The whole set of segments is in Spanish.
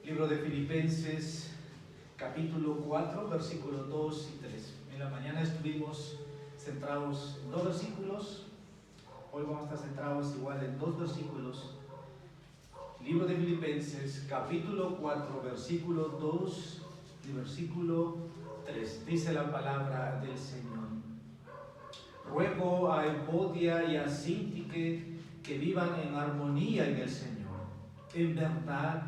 Libro de Filipenses, capítulo 4, versículos 2 y 3. En la mañana estuvimos centrados en 2 versículos. Hoy vamos a estar centrados igual en 2 versículos. Libro de Filipenses, capítulo 4, versículo 2 y versículo 3. Dice la palabra del Señor. Ruego a Evodia y a Síntique que vivan en armonía en el Señor. En verdad,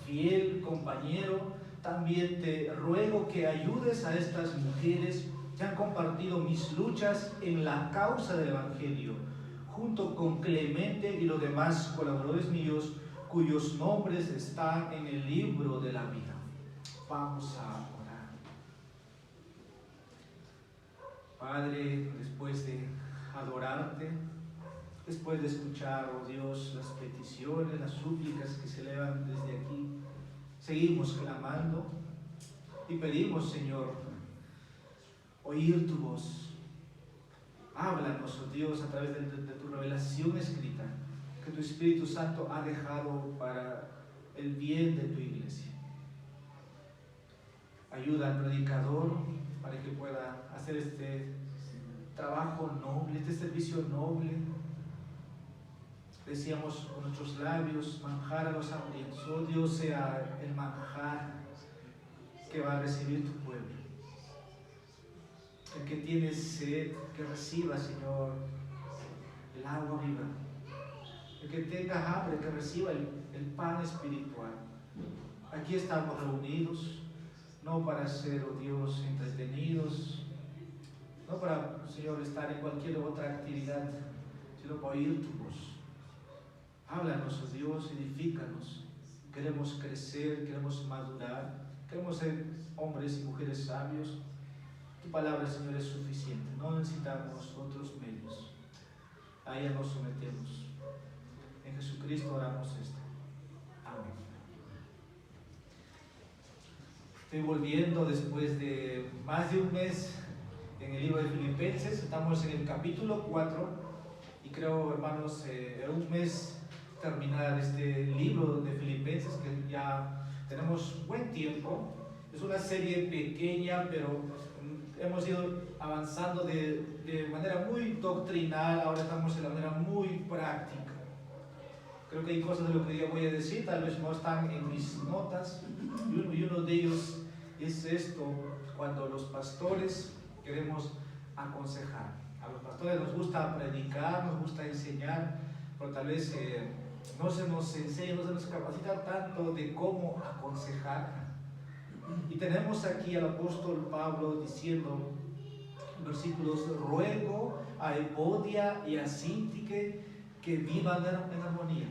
fiel compañero, también te ruego que ayudes a estas mujeres que han compartido mis luchas en la causa del Evangelio, junto con Clemente y los demás colaboradores míos, cuyos nombres están en el libro de la vida. Vamos a orar. Padre, después de adorarte, después de escuchar, oh Dios, las peticiones, las súplicas que se elevan desde aquí, seguimos clamando y pedimos, Señor, oír tu voz. Háblanos, oh Dios, a través de tu revelación escrita, que tu Espíritu Santo ha dejado para el bien de tu iglesia. Ayuda al predicador para que pueda hacer este trabajo noble, este servicio noble. Decíamos con nuestros labios, manjar a los hambrientos. Oh Dios, sea el manjar que va a recibir tu pueblo. El que tiene sed, que reciba, Señor, el agua viva. El que tenga hambre, que reciba el pan espiritual. Aquí estamos reunidos, no para ser, oh Dios, entretenidos, no para, Señor, estar en cualquier otra actividad, sino para oír tu voz. Háblanos, oh Dios, edifícanos. Queremos crecer, queremos madurar, queremos ser hombres y mujeres sabios. Tu palabra, Señor, es suficiente. No necesitamos otros medios. A ella nos sometemos. En Jesucristo oramos esto. Amén. Estoy volviendo después de más de un mes en el libro de Filipenses. Estamos en el capítulo 4 y creo, hermanos, en un mes terminar este libro de Filipenses, que ya tenemos buen tiempo. Es una serie pequeña, pero hemos ido avanzando de manera muy doctrinal. Ahora estamos en la manera muy práctica. Creo que hay cosas de lo que yo voy a decir, tal vez no están en mis notas, y uno de ellos es esto: cuando los pastores queremos aconsejar. A los pastores nos gusta predicar, nos gusta enseñar, pero tal vez no se nos enseña, no se nos capacita tanto de cómo aconsejar. Y tenemos aquí al apóstol Pablo diciendo en versículos: ruego a Evodia y a Síntique que vivan en armonía.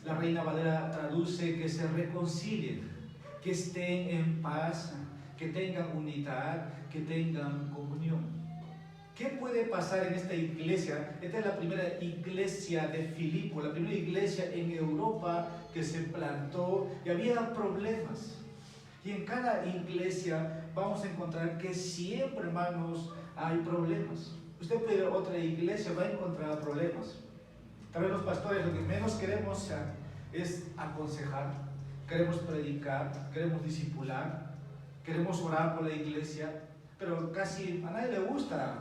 La Reina Valera traduce que se reconcilien, que estén en paz, que tengan unidad, que tengan comunión. ¿Qué puede pasar en esta iglesia? Esta es la primera iglesia de Filipo, la primera iglesia en Europa que se plantó y había problemas. Y en cada iglesia vamos a encontrar que siempre, hermanos, hay problemas. Usted puede ir a otra iglesia, va a encontrar problemas. Tal vez los pastores lo que menos queremos es aconsejar, queremos predicar, queremos discipular, queremos orar por la iglesia, pero casi a nadie le gusta.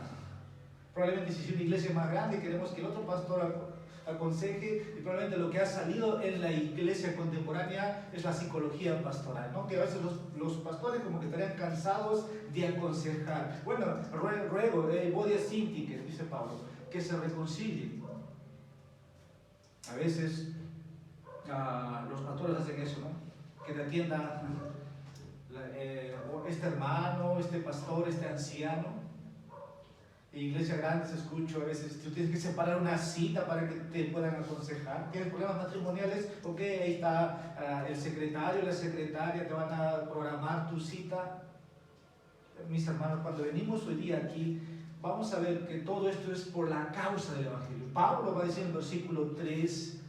Probablemente si es una iglesia más grande queremos que el otro pastor aconseje, y probablemente lo que ha salido en la iglesia contemporánea es la psicología pastoral, ¿no? Que a veces los pastores como que estarían cansados de aconsejar. Bueno, ruego, Evodia y Síntique, dice Pablo, que se reconcilien. A veces los pastores hacen eso, ¿no? Que te atienda este hermano, este pastor, este anciano. En iglesias grandes escucho a veces: tú tienes que separar una cita para que te puedan aconsejar. ¿Tienes problemas matrimoniales? Ok, ahí está el secretario, la secretaria, te van a programar tu cita. Mis hermanos, cuando venimos hoy día aquí, vamos a ver que todo esto es por la causa del Evangelio. Pablo va a decir en el versículo 3: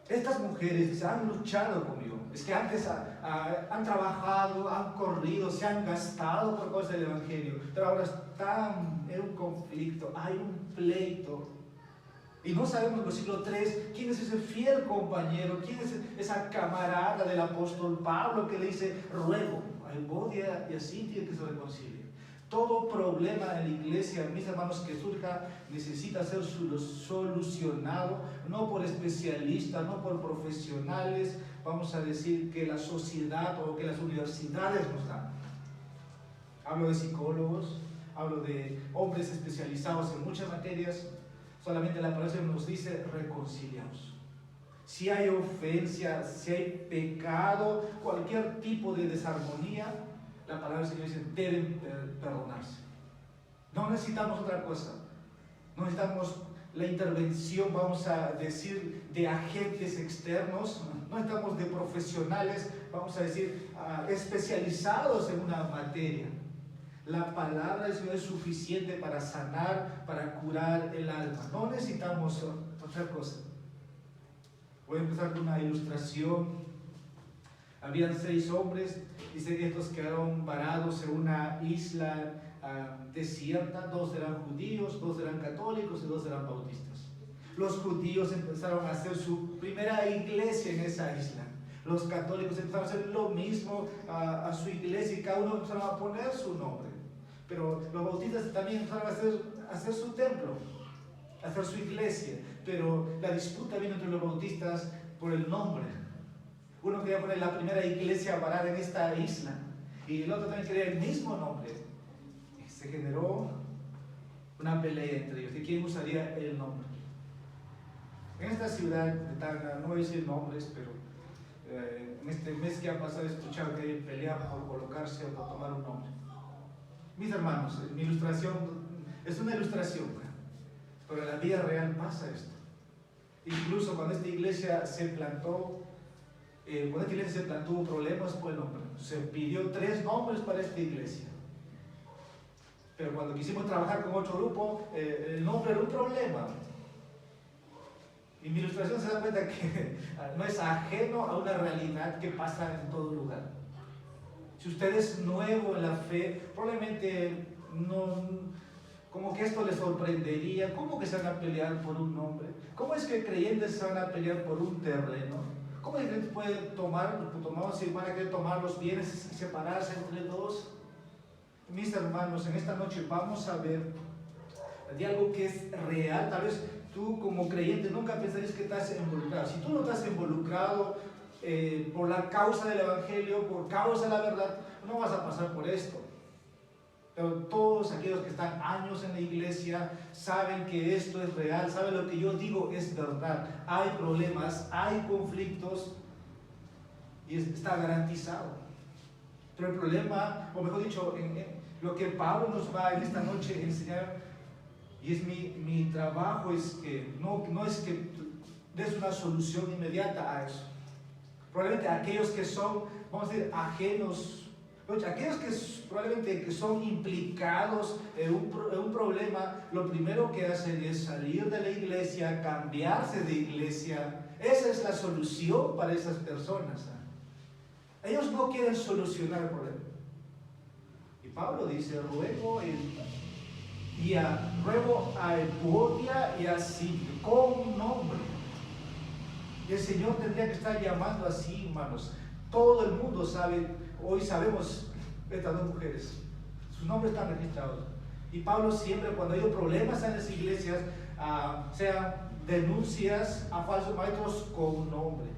estas mujeres han luchado conmigo. Es que antes han trabajado, han corrido, se han gastado por causa del Evangelio, pero ahora están en un conflicto, hay un pleito. Y no sabemos, versículo 3, quién es ese fiel compañero, quién es esa camarada del apóstol Pablo que le dice, ruego a Evodia y a Sintia que se reconcilien. Todo problema en la iglesia, mis hermanos, que surja, necesita ser solucionado, no por especialistas, no por profesionales, vamos a decir que la sociedad o que las universidades nos dan. Hablo de psicólogos, hablo de hombres especializados en muchas materias. Solamente la palabra nos dice reconciliaos. Si hay ofensa, si hay pecado, cualquier tipo de desarmonía, la palabra del Señor dice deben perdonarse. No necesitamos otra cosa. No necesitamos la intervención, vamos a decir, de agentes externos. No necesitamos de profesionales, vamos a decir, especializados en una materia. La palabra del Señor es suficiente para sanar, para curar el alma. No necesitamos otra cosa. Voy a empezar con una ilustración. Habían 6 hombres, dice que estos quedaron varados en una isla desierta. 2 eran judíos, 2 eran católicos y 2 eran bautistas. Los judíos empezaron a hacer su primera iglesia en esa isla. Los católicos empezaron a hacer lo mismo a su iglesia y cada uno empezaron a poner su nombre. Pero los bautistas también empezaron a hacer su templo, a hacer su iglesia. Pero la disputa vino entre los bautistas por el nombre. Uno quería poner la primera iglesia varada en esta isla y el otro también quería el mismo nombre. Y se generó una pelea entre ellos de quién usaría el nombre. En esta ciudad de Tacna, no voy a decir nombres, pero en este mes que ha pasado he escuchado que hay pelea por colocarse o por tomar un nombre. Mis hermanos, mi ilustración es una ilustración, pero en la vida real pasa esto. Incluso cuando esta iglesia se plantó, hubo problemas por el nombre. Se pidió 3 nombres para esta iglesia. Pero cuando quisimos trabajar con otro grupo, el nombre era un problema. Y mi ilustración se da cuenta que no es ajeno a una realidad que pasa en todo lugar. Si usted es nuevo en la fe, probablemente no, como que esto le sorprendería. ¿Cómo que se van a pelear por un nombre? ¿Cómo es que creyentes se van a pelear por un terreno? ¿Cómo es que pueden si van a querer tomar los bienes y separarse entre 2? Mis hermanos, en esta noche vamos a ver de algo que es real. Tal vez tú como creyente nunca pensarías que estás involucrado. Si tú no estás involucrado por la causa del Evangelio, por causa de la verdad, no vas a pasar por esto. Pero todos aquellos que están años en la iglesia saben que esto es real, saben lo que yo digo es verdad. Hay problemas, hay conflictos y está garantizado. Pero el problema, o mejor dicho, lo que Pablo nos va en esta noche a enseñar, y es mi trabajo, es que no es que des una solución inmediata a eso. Probablemente aquellos que son, vamos a decir, ajenos, aquellos que probablemente que son implicados en un problema, lo primero que hacen es salir de la iglesia, cambiarse de iglesia. Esa es la solución para esas personas. Ellos no quieren solucionar el problema. Y Pablo dice, ruego a Evodia y a Sintia con nombre. Y el Señor tendría que estar llamando así, hermanos. Todo el mundo sabe, hoy sabemos estas 2 mujeres. Sus nombres están registrados. Y Pablo siempre, cuando hay problemas en las iglesias, sean denuncias a falsos maestros con nombre.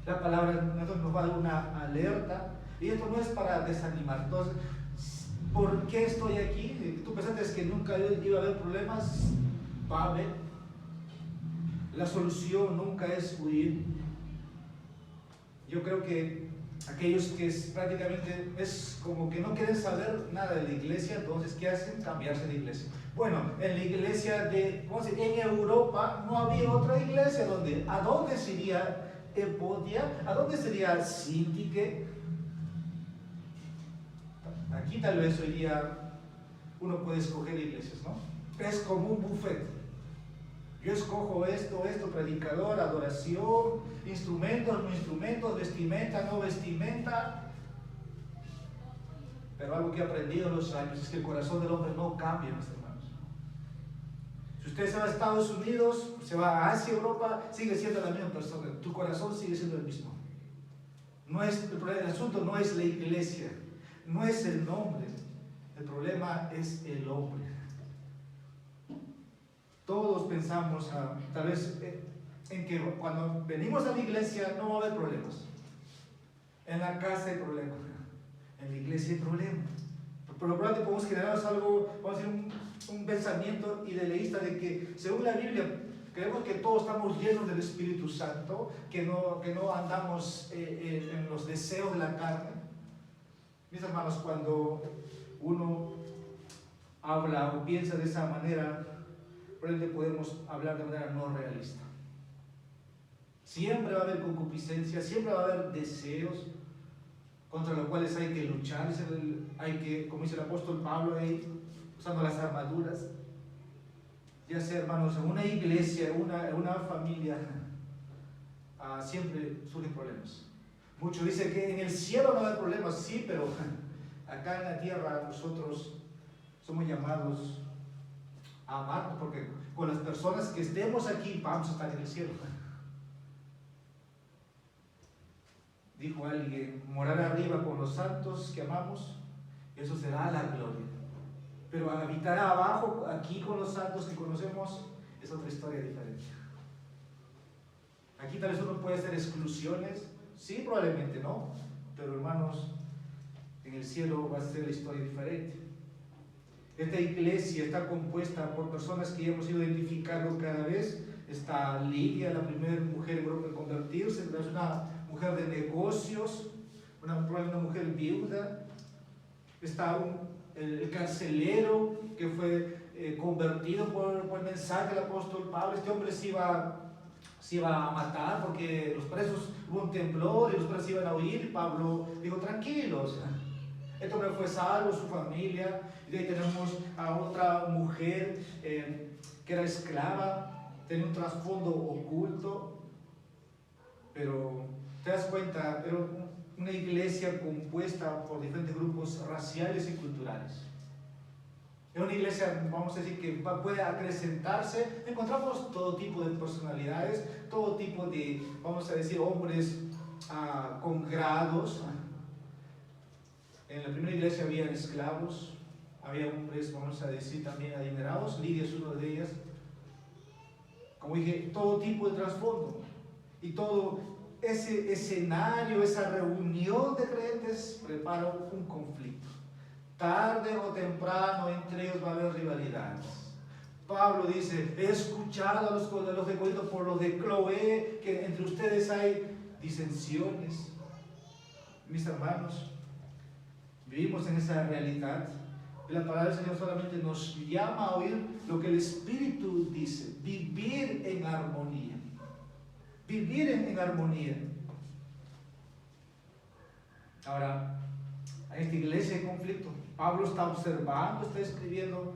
La palabra nos va a dar una alerta. Y esto no es para desanimar. Entonces, ¿por qué estoy aquí? ¿Tú pensaste que nunca iba a haber problemas? Va a haber. La solución nunca es huir. Yo creo que aquellos que prácticamente es como que no quieren saber nada de la iglesia, entonces ¿qué hacen? Cambiarse de iglesia. Bueno, en la iglesia en Europa no había otra iglesia ¿a dónde sería Evodia? ¿A dónde sería Sintique? Aquí tal vez hoy día uno puede escoger iglesias, ¿no? Es como un buffet. Yo escojo esto, predicador, adoración, instrumentos, no instrumentos, vestimenta, no vestimenta. Pero algo que he aprendido en los años es que el corazón del hombre no cambia, mis hermanos. Si usted se va a Estados Unidos, se va a Asia, Europa, sigue siendo la misma persona. Tu corazón sigue siendo el mismo. No es, el asunto no es la iglesia, no es el nombre. El problema es el hombre. Todos pensamos, tal vez, en que cuando venimos a la iglesia no va a haber problemas. En la casa hay problemas. En la iglesia hay problemas. Por lo tanto, podemos generarnos algo, vamos a decir, un pensamiento idealista de que, según la Biblia, creemos que todos estamos llenos del Espíritu Santo, que no andamos en los deseos de la carne. Mis hermanos, cuando uno habla o piensa de esa manera, probablemente podemos hablar de manera no realista. Siempre va a haber concupiscencia, siempre va a haber deseos contra los cuales hay que luchar, hay que, como dice el apóstol Pablo ahí, usando las armaduras, ya sea, hermanos, en una iglesia, en una familia, siempre surgen problemas. Muchos dicen que en el cielo no hay problemas, sí, pero acá en la tierra nosotros somos llamados a amarnos, porque con las personas que estemos aquí vamos a estar en el cielo. Dijo alguien, morar arriba con los santos que amamos, eso será la gloria. Pero habitar abajo, aquí con los santos que conocemos, es otra historia diferente. Aquí tal vez uno puede hacer exclusiones, sí, probablemente no, pero hermanos, en el cielo va a ser la historia diferente. Esta iglesia está compuesta por personas que ya hemos ido identificando cada vez. Está Lidia, la primera mujer en Europa en convertirse, es una mujer de negocios, una mujer viuda. Está el carcelero que fue convertido por el mensaje del apóstol Pablo. Este hombre se iba a matar porque los presos, hubo un temblor y los presos iban a huir. Pablo dijo, tranquilos. Este hombre fue salvo, su familia. Y de ahí tenemos a otra mujer que era esclava, tenía un trasfondo oculto, pero te das cuenta, era una iglesia compuesta por diferentes grupos raciales y culturales. Es una iglesia, vamos a decir, que puede acrecentarse. Encontramos todo tipo de personalidades, todo tipo de, vamos a decir, hombres con grados. En la primera iglesia había esclavos, había hombres, vamos a decir, también adinerados. Lidia es uno de ellas. Como dije, todo tipo de trasfondo. Y todo ese escenario, esa reunión de creyentes prepara un conflicto. Tarde o temprano entre ellos va a haber rivalidades. Pablo dice, he escuchado a los de Corinto por los de Cloé, que entre ustedes hay disensiones. Mis hermanos, vivimos en esa realidad. Y la palabra del Señor solamente nos llama a oír lo que el Espíritu dice, vivir en armonía. Vivir en armonía. Ahora, en esta iglesia hay conflicto. Pablo está observando, está escribiendo.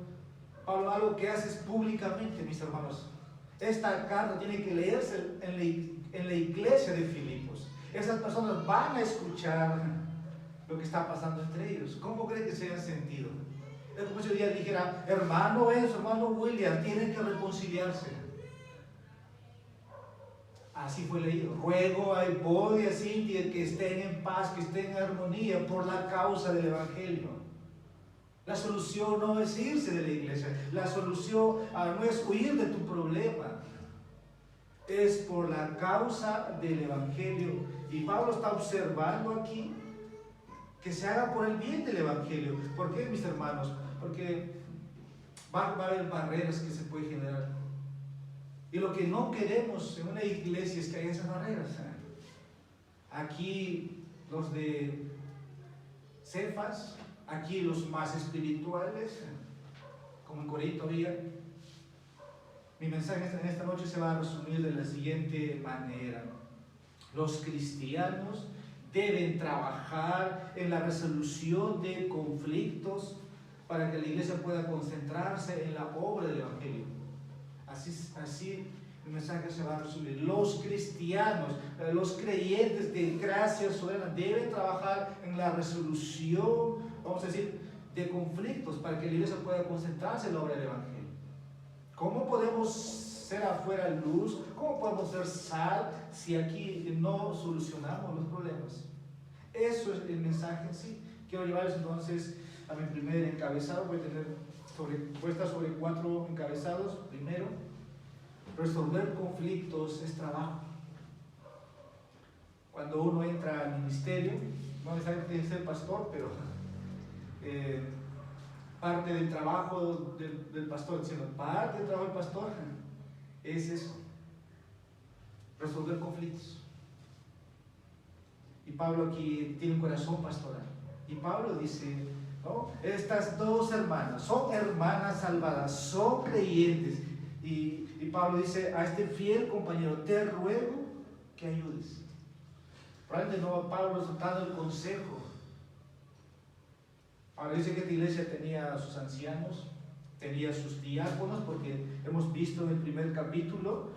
Pablo, algo que haces públicamente, mis hermanos. Esta carta tiene que leerse en la iglesia de Filipos. Esas personas van a escuchar lo que está pasando entre ellos. ¿Cómo creen que se hayan sentido? Es como si hoy día dijera, hermano Enzo, hermano William, tienen que reconciliarse. Así fue leído. Ruego a Evodia y a Cintia que estén en paz, que estén en armonía por la causa del Evangelio. La solución no es irse de la iglesia. La solución no es huir de tu problema. Es por la causa del Evangelio. Y Pablo está observando aquí que se haga por el bien del Evangelio. ¿Por qué, mis hermanos? Porque va a haber barreras que se pueden generar. Y lo que no queremos en una iglesia es que haya esas barreras. Aquí los de Cefas, aquí los más espirituales, como en Corinto había. Mi mensaje en esta noche se va a resumir de la siguiente manera. Los cristianos deben trabajar en la resolución de conflictos para que la iglesia pueda concentrarse en la obra del Evangelio. Así el mensaje se va a resumir. Los cristianos, los creyentes de gracia soberana deben trabajar en la resolución, vamos a decir, de conflictos para que la iglesia pueda concentrarse en la obra del Evangelio. ¿Cómo podemos ser afuera luz? ¿Cómo podemos ser sal si aquí no solucionamos los problemas? Eso es el mensaje en sí. Quiero llevarles entonces a mi primer encabezado. Voy a estar sobre 4 encabezados. Primero, resolver conflictos es trabajo. Cuando uno entra al ministerio, no necesariamente tiene que ser pastor, pero parte del trabajo del pastor, parte del trabajo del pastor es eso, resolver conflictos. Y Pablo aquí tiene un corazón pastoral. Y Pablo dice, ¿no? Estas 2 hermanas son hermanas salvadas, son creyentes. Y Pablo dice a este fiel compañero, te ruego que ayudes. Probablemente no, Pablo está dando el consejo. Ahora dice que esta iglesia tenía a sus ancianos, tenía a sus diáconos, porque hemos visto en el primer capítulo,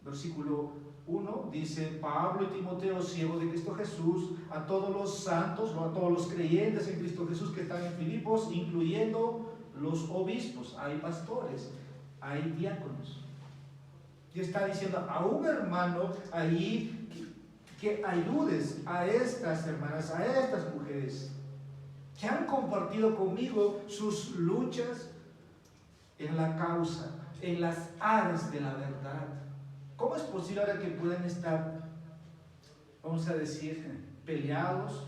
versículo 1, dice: Pablo y Timoteo, siervos de Cristo Jesús, a todos los santos o a todos los creyentes en Cristo Jesús que están en Filipos, incluyendo los obispos. Hay pastores, hay diáconos. Y está diciendo a un hermano allí que ayudes a estas hermanas, a estas mujeres que han compartido conmigo sus luchas en la causa, en las aras de la verdad. ¿Cómo es posible ahora que puedan estar, vamos a decir, peleados?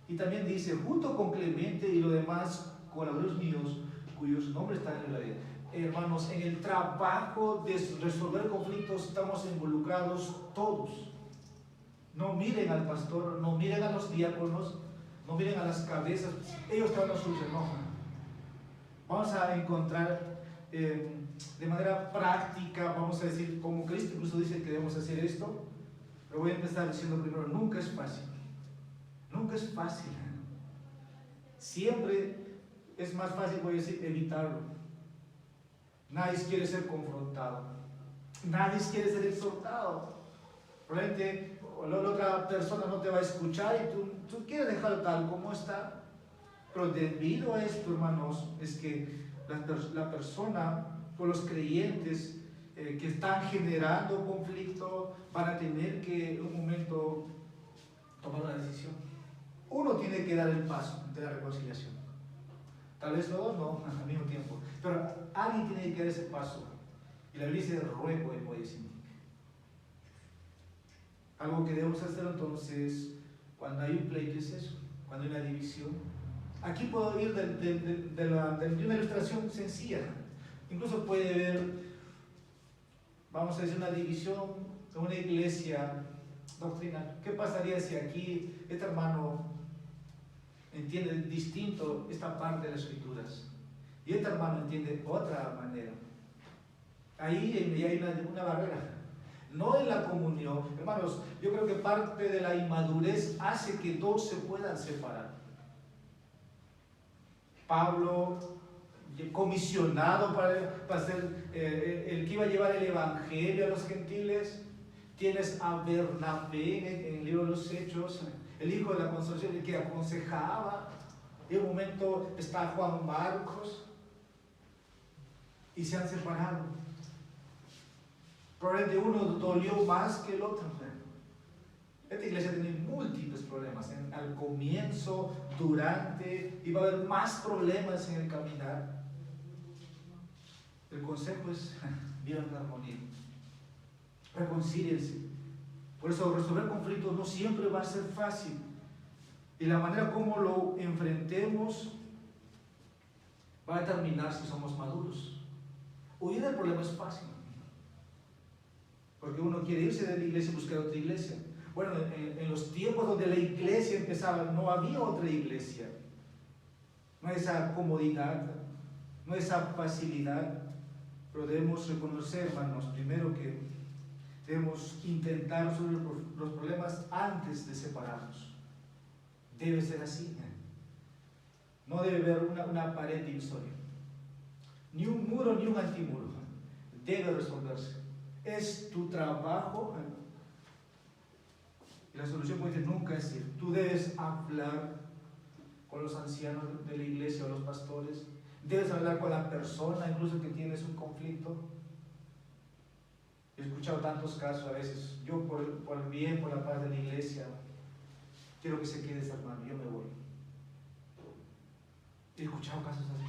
Y también dice, junto con Clemente y los demás colaboradores míos, cuyos nombres están en la vida. Hermanos, en el trabajo de resolver conflictos estamos involucrados todos. No miren al pastor, no miren a los diáconos, no miren a las cabezas, ellos te van a solucionar. Vamos a encontrar de manera práctica, vamos a decir, como Cristo incluso dice que debemos hacer esto, pero voy a empezar diciendo primero, nunca es fácil. Nunca es fácil. Siempre es más fácil, voy a decir, evitarlo. Nadie quiere ser confrontado. Nadie quiere ser exhortado. Probablemente la otra persona no te va a escuchar y tú quieres dejarlo tal como está. Pero debido a esto, hermanos, es que la persona o los creyentes que están generando conflicto van a tener que en un momento tomar una decisión. Uno tiene que dar el paso de la reconciliación. Tal vez los dos no al mismo tiempo, pero alguien tiene que dar ese paso. Y la Biblia dice ruego y voy a decir. Algo que debemos hacer entonces cuando hay un pleito es eso, cuando hay una división. Aquí puedo ir de una ilustración sencilla. Incluso puede haber, vamos a decir, una división de una iglesia doctrinal. ¿Qué pasaría si aquí este hermano entiende distinto esta parte de las escrituras y este hermano entiende otra manera? Ahí hay una barrera. No en la comunión. Hermanos, yo creo que parte de la inmadurez hace que dos se puedan separar. Pablo, comisionado para ser el que iba a llevar el evangelio a los gentiles. Tienes a Bernabé en el libro de los Hechos, el hijo de la consolación, el que aconsejaba. En un momento está Juan Marcos y se han separado. Probablemente uno dolió más que el otro. Esta iglesia tiene múltiples problemas. Al comienzo, durante, y va a haber más problemas en el caminar. El consejo es: vivan en armonía. Reconcíliense. Por eso resolver conflictos no siempre va a ser fácil. Y la manera como lo enfrentemos va a determinar si somos maduros. Huir del problema es fácil, porque uno quiere irse de la iglesia y buscar otra iglesia. Bueno, en los tiempos donde la iglesia empezaba, no había otra iglesia. No hay esa comodidad, no hay esa facilidad. Pero debemos reconocer, hermanos, primero que debemos intentar resolver los problemas antes de separarnos. Debe ser así. No debe haber una pared divisoria, ni un muro ni un antimuro. Debe resolverse. Es tu trabajo. Y la solución, puede ser, nunca es ir. Tú debes hablar con los ancianos de la iglesia o los pastores. Debes hablar con la persona, incluso que tienes un conflicto. He escuchado tantos casos a veces. Yo por el bien, por la paz de la iglesia, quiero que se quede ese hermano, yo me voy. He escuchado casos así.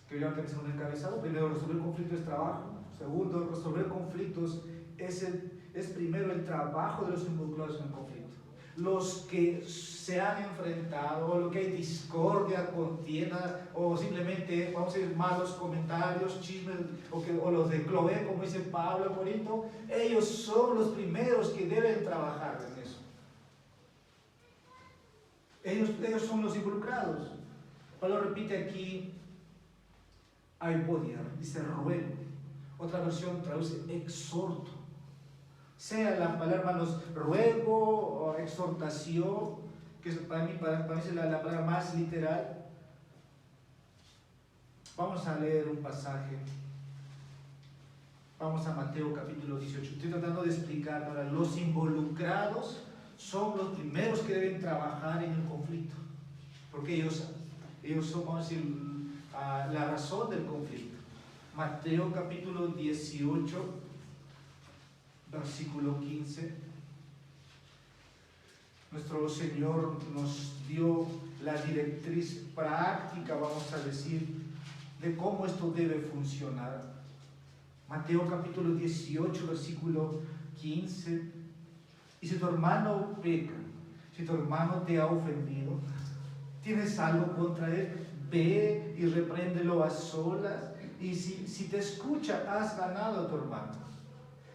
Quiero que sea un encabezado. Primero, resolver conflictos es trabajo. Segundo, resolver conflictos es primero el trabajo de los involucrados en el conflicto. Los que se han enfrentado, o lo que hay discordia, contienda, o simplemente, vamos a decir, malos comentarios, chismes, o los de Cloé, como dice Pablo en Corinto, ellos son los primeros que deben trabajar en eso. Ellos son los involucrados. Pablo repite aquí, aipodia, dice ruego. Otra versión traduce exhorto. Sea la palabra, hermanos, ruego o exhortación, que para mí es la palabra más literal. Vamos a leer un pasaje. Vamos a Mateo capítulo 18. Estoy tratando de explicar ahora, los involucrados son los primeros que deben trabajar en el conflicto, porque ellos son, vamos a decir, la razón del conflicto. Mateo capítulo 18, versículo 15. Nuestro Señor nos dio la directriz práctica, vamos a decir, de cómo esto debe funcionar. Mateo capítulo 18, versículo 15. Y si tu hermano peca, si tu hermano te ha ofendido, tienes algo contra él, ve y repréndelo a solas. Y si te escucha, has ganado a tu hermano.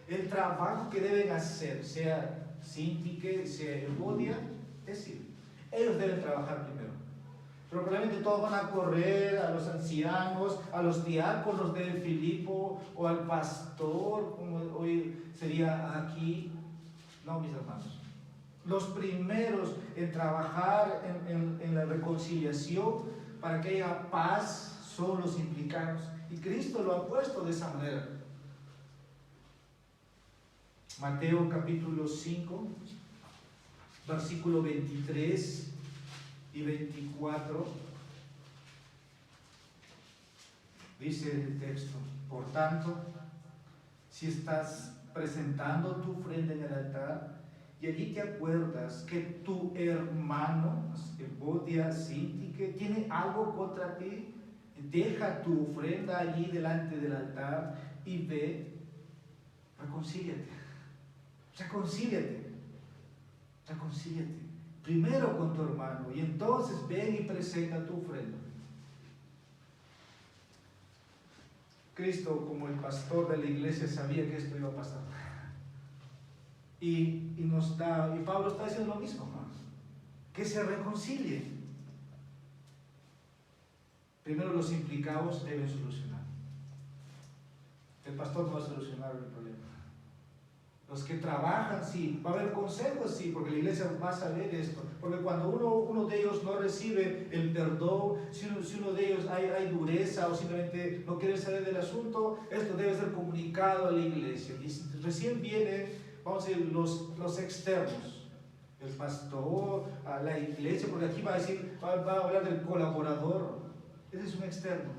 El trabajo que deben hacer, sea Síntique, sea Evodia, es decir, ellos deben trabajar primero. Pero probablemente todos van a correr a los ancianos, a los diáconos de Filipo, o al pastor, como hoy sería aquí. No, mis hermanos. Los primeros en trabajar en la reconciliación para que haya paz son los implicados. Y Cristo lo ha puesto de esa manera. Mateo capítulo 5, versículo 23 y 24. Dice el texto: por tanto, si estás presentando tu ofrenda en el altar y allí te acuerdas que tu hermano, Evodia, Síntique, tiene algo contra ti, deja tu ofrenda allí delante del altar y ve, reconcíliate. Primero con tu hermano y entonces ven y presenta tu ofrenda. Cristo, como el pastor de la iglesia, sabía que esto iba a pasar. Y Pablo está diciendo lo mismo, hermanos, que se reconcilien. Primero los implicados deben solucionar. El pastor no va a solucionar el problema. Los que trabajan, sí. Va a haber consejos, sí, porque la iglesia va a saber esto. Porque cuando uno de ellos no recibe el perdón, si uno de ellos hay dureza o simplemente no quiere saber del asunto, esto debe ser comunicado a la iglesia. Y recién vienen, vamos a decir, los externos. El pastor, a la iglesia, porque aquí va a hablar del colaborador. Ese es un externo.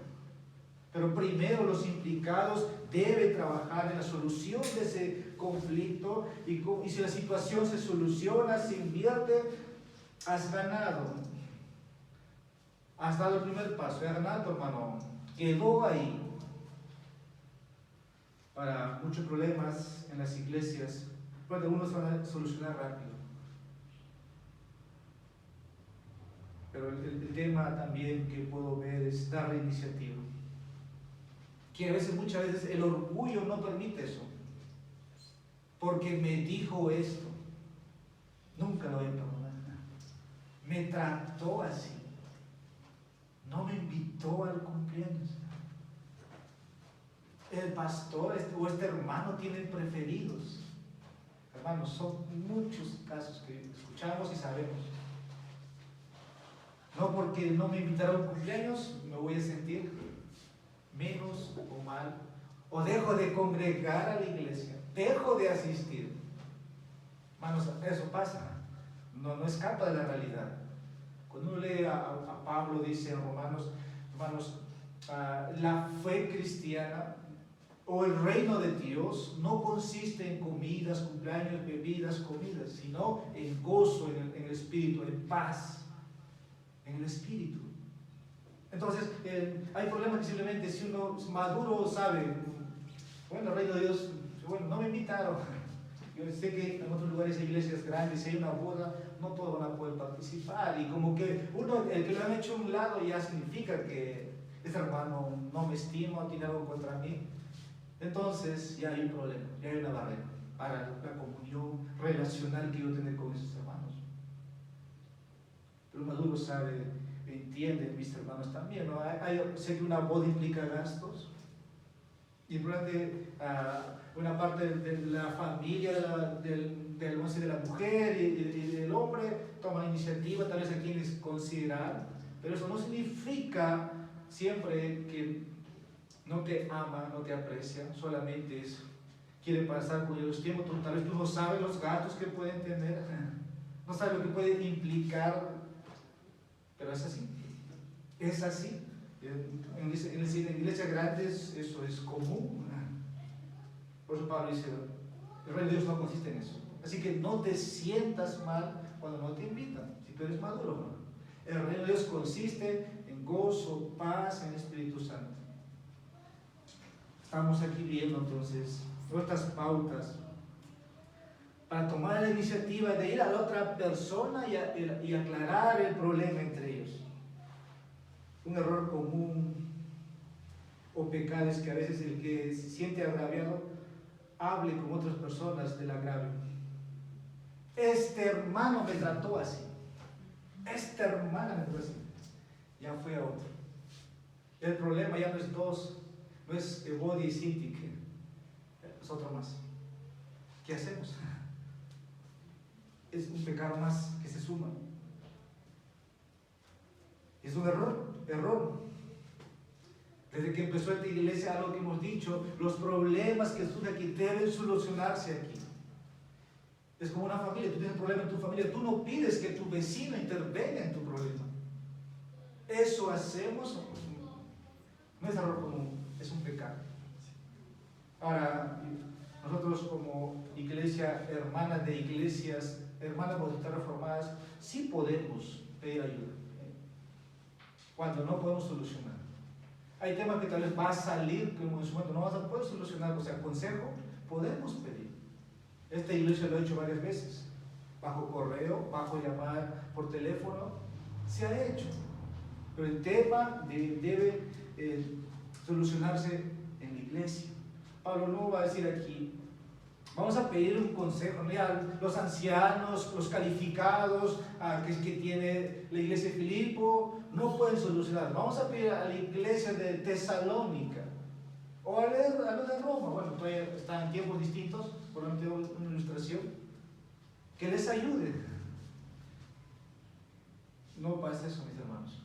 Pero primero los implicados deben trabajar en la solución de ese conflicto y si la situación se soluciona, se invierte, has ganado. Has dado el primer paso, has ganado, hermano. Quedó ahí. Para muchos problemas en las iglesias, pues algunos van a solucionar rápido. Pero el tema también que puedo ver es dar la iniciativa. Que muchas veces el orgullo no permite eso. Porque me dijo esto. Nunca lo voy a perdonar. Me trató así. No me invitó al cumpleaños. El pastor o este hermano tienen preferidos. Hermanos, son muchos casos que escuchamos y sabemos. No porque no me invitaron al cumpleaños me voy a sentir menos o mal, o dejo de congregar a la iglesia, dejo de asistir. Hermanos, eso pasa, no escapa de la realidad. Cuando uno lee a Pablo, dice en Romanos, hermanos, la fe cristiana o el reino de Dios no consiste en comidas, cumpleaños, bebidas, comidas, sino en gozo en el Espíritu, en paz en el Espíritu. Entonces, hay problemas que simplemente si uno maduro sabe, bueno, el reino de Dios, bueno, no me invitaron. Yo sé que en otros lugares hay iglesias grandes, si hay una boda, no todos van a poder participar. Y como que uno, el que lo han hecho a un lado ya significa que ese hermano no me estima o tiene algo contra mí. Entonces ya hay un problema, ya hay una barrera para la comunión relacional que yo tengo con esos hermanos. Pero maduro sabe, entiende, mis hermanos también, ¿no? Sé que una boda implica gastos. Y una parte de la familia, de la mujer y del hombre toma la iniciativa, tal vez a quienes considerar, pero eso no significa siempre que no te ama, no te aprecia, solamente quiere pasar con ellos tiempo. Tal vez tú no sabes los gastos que pueden tener, no sabes lo que puede implicar, pero es así. Es así. En iglesias grandes eso es común. Por eso Pablo dice, el reino de Dios no consiste en eso. Así que no te sientas mal cuando no te invitan, si tú eres maduro, ¿no? El reino de Dios consiste en gozo, paz en el Espíritu Santo. Estamos aquí viendo entonces nuestras pautas para tomar la iniciativa de ir a la otra persona y aclarar el problema entre ellos. Un error común o pecado es que a veces el que se siente agraviado hable con otras personas del agravio. Este hermano me trató así. Esta hermana me trató así. Ya fue a otro. El problema ya no es dos, no es Body y Cinti, es otro más. ¿Qué hacemos? Es un pecado más que se suma. Es un error. Desde que empezó esta iglesia, algo que hemos dicho, los problemas que surgen aquí deben solucionarse aquí. Es como una familia, tú tienes un problema en tu familia, tú no pides que tu vecino intervenga en tu problema. Eso hacemos, no es error común, es un pecado. Ahora, nosotros como iglesia, hermanas de iglesias, hermanas bautistas reformadas, sí podemos pedir ayuda, cuando no podemos solucionar. Hay temas que tal vez va a salir, que en su momento no vas a poder solucionar, o sea, consejo, podemos pedir. Esta iglesia lo ha hecho varias veces, bajo correo, bajo llamada por teléfono, se ha hecho. Pero el tema debe solucionarse en la iglesia. Pablo no va a decir aquí, vamos a pedir un consejo, ¿no? Los ancianos, los calificados que tiene la iglesia de Filipo, no pueden solucionar. Vamos a pedir a la iglesia de Tesalónica o a los de Roma, bueno, todavía están en tiempos distintos, por lo menos una ilustración, que les ayude. No pasa eso, mis hermanos.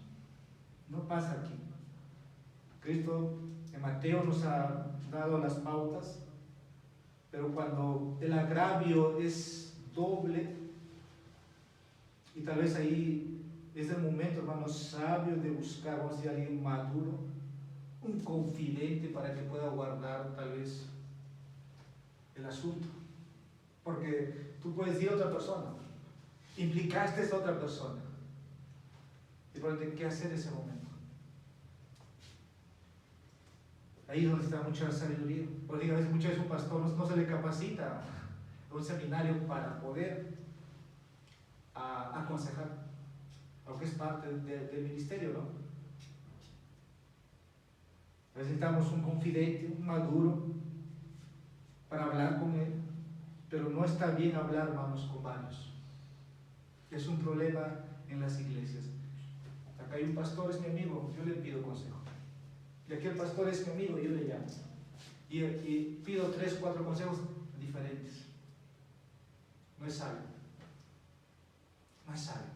No pasa aquí. Cristo en Mateo nos ha dado las pautas, pero cuando el agravio es doble, y tal vez ahí es el momento, hermanos, sabio de buscar, vamos a decir, a alguien maduro, un confidente para que pueda guardar tal vez el asunto. Porque tú puedes decir a otra persona, implicaste a esa otra persona, y por ende, ¿qué hacer en ese momento? Ahí es donde está mucha sabiduría. Porque a veces muchas veces un pastor no se le capacita a un seminario para poder aconsejar, aunque es parte del ministerio, ¿no? Necesitamos un confidente, un maduro, para hablar con él, pero no está bien hablar, hermanos, con varios. Es un problema en las iglesias. Acá hay un pastor, es mi amigo, yo le pido consejo. Y aquí el pastor es mi amigo, yo le llamo. Y pido 3, 4 consejos diferentes. No es sabio. No es sabio.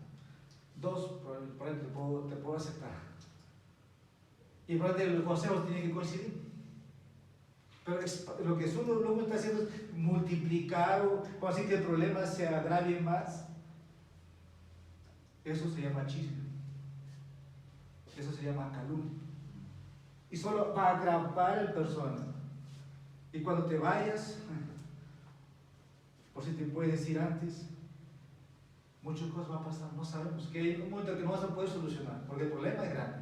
2, por ejemplo, te puedo aceptar. Y por ejemplo, los consejos tienen que coincidir. Pero lo que uno está haciendo es multiplicar, o así que el problema se agravie más. Eso se llama chisme. Eso se llama calumnia. Y solo va a agravar el persona. Y cuando te vayas, por si te puedes ir antes, muchas cosas van a pasar, no sabemos, que hay un momento que no vas a poder solucionar, porque el problema es grande.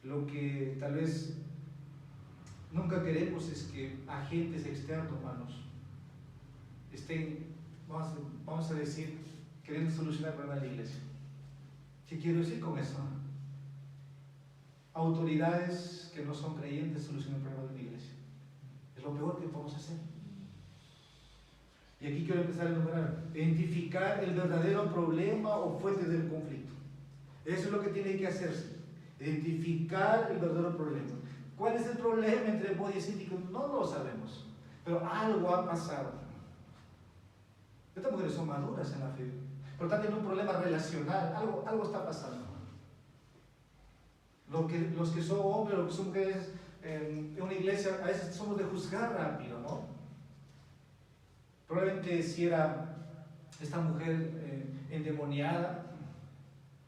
Lo que tal vez nunca queremos es que agentes externos, hermanos, estén, vamos a decir, queriendo solucionar el problema de la iglesia. ¿Qué quiero decir con eso? Autoridades que no son creyentes solucionan el problema de la iglesia. Es lo peor que podemos hacer. Y aquí quiero empezar a enumerar. Identificar el verdadero problema o fuente del conflicto. Eso es lo que tiene que hacerse. Identificar el verdadero problema. ¿Cuál es el problema entre vos y el síndico? No lo sabemos. Pero algo ha pasado. Estas mujeres son maduras en la fe. Pero también un problema relacional. Algo está pasando. Los que son hombres, los que son mujeres en una iglesia, a veces somos de juzgar rápido, ¿no? Probablemente si era esta mujer endemoniada,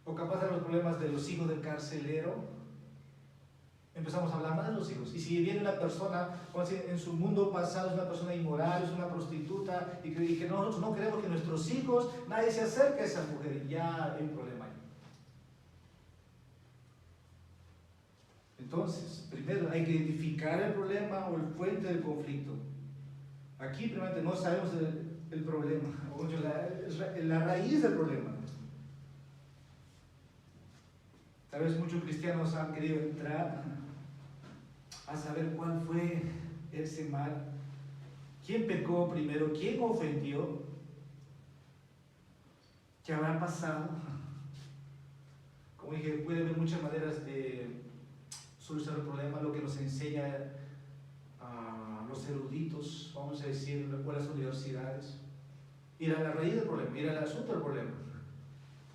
o capaz de los problemas de los hijos del carcelero, empezamos a hablar más de los hijos. Y si viene una persona, en su mundo pasado es una persona inmoral, es una prostituta, y que nosotros no queremos que nuestros hijos, nadie se acerque a esa mujer, ya hay un problema ahí. Entonces, primero hay que identificar el problema o el fuente del conflicto. Aquí, primeramente, no sabemos el problema, o la raíz del problema. Tal vez muchos cristianos han querido entrar a saber cuál fue ese mal, quién pecó primero, quién ofendió, qué habrá pasado. Como dije, puede haber muchas maneras de solucionar el problema, lo que nos enseña a los eruditos, vamos a decir, o las universidades. Ir a la raíz del problema, ir al asunto del problema.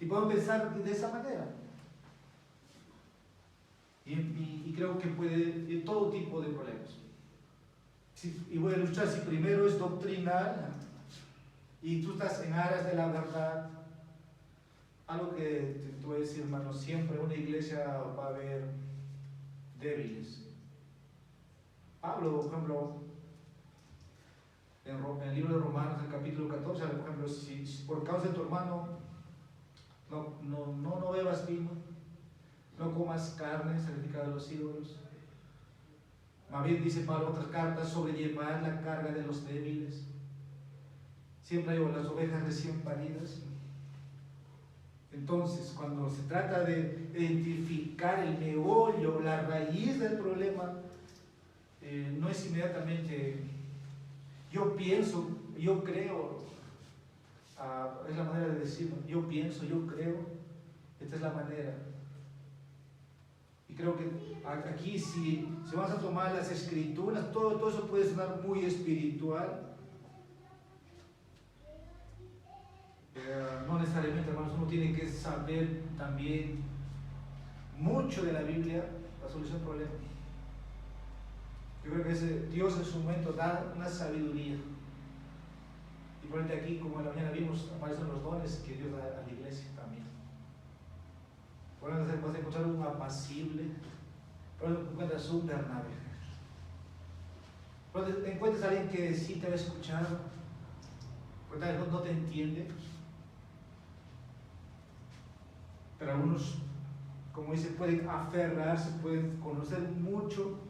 Y podemos pensar de esa manera. Y creo que puede ir todo tipo de problemas. Y voy a ilustrar, si primero es doctrinal y tú estás en aras de la verdad, algo que te voy a decir, hermano, siempre en una iglesia va a haber débiles. Pablo, por ejemplo, en el libro de Romanos, en el capítulo 14, por ejemplo, si por causa de tu hermano no bebas vino, no comas carne sacrificada a los ídolos. Más bien dice Pablo en otras cartas, sobrellevar la carga de los débiles. Siempre hay las ovejas recién paridas. Entonces, cuando se trata de identificar el meollo, la raíz del problema, no es inmediatamente yo pienso, yo creo, es la manera de decirlo, yo pienso, yo creo, esta es la manera. Y creo que aquí si vamos a tomar las escrituras, todo eso puede sonar muy espiritual. No necesariamente, hermanos, uno tiene que saber también mucho de la Biblia para solucionar problemas. Yo creo que Dios en su momento da una sabiduría. Y por ejemplo aquí, como en la mañana vimos, aparecen los dones que Dios da a la iglesia también. Por ejemplo, vas a encontrar un apacible, por ejemplo, encuentras un Bernabé. Por ejemplo, encuentras a alguien que sí te va a escuchar, pero tal vez no te entiende. Pero algunos, como dice, pueden aferrarse, pueden conocer mucho.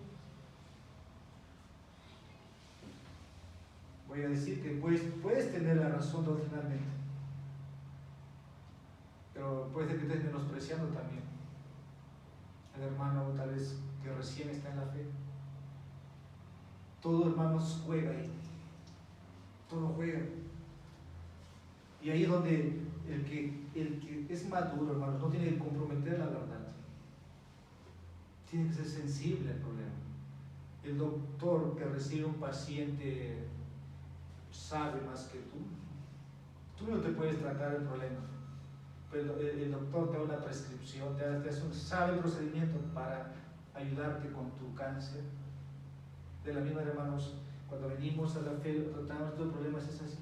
Voy a decir que puedes tener la razón doctrinalmente, pero puede ser que estés menospreciando también al hermano tal vez que recién está en la fe. Todo, hermanos, juega ahí. Todo juega. Y ahí es donde el que es maduro, hermanos, no tiene que comprometer la verdad. Tiene que ser sensible al problema. El doctor que recibe un paciente sabe más que tú. Tú no te puedes tratar el problema, pero el doctor te da una prescripción, sabe el procedimiento para ayudarte con tu cáncer. De la misma manera, hermanos, cuando venimos a la fe, tratamos de problemas, es así.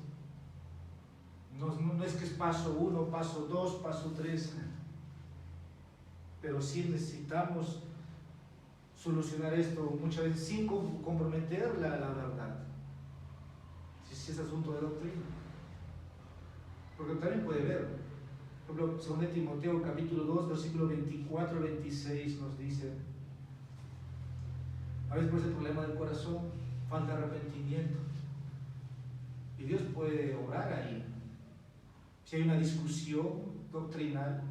No es que es paso 1, paso 2, paso 3, pero sí necesitamos solucionar esto muchas veces sin comprometer la verdad. Si es asunto de doctrina. Porque también puede ver, por ejemplo, 2 Timoteo capítulo 2, versículo 24 26 nos dice, a veces por ese problema del corazón, falta arrepentimiento. Y Dios puede obrar ahí. Si hay una discusión doctrinal,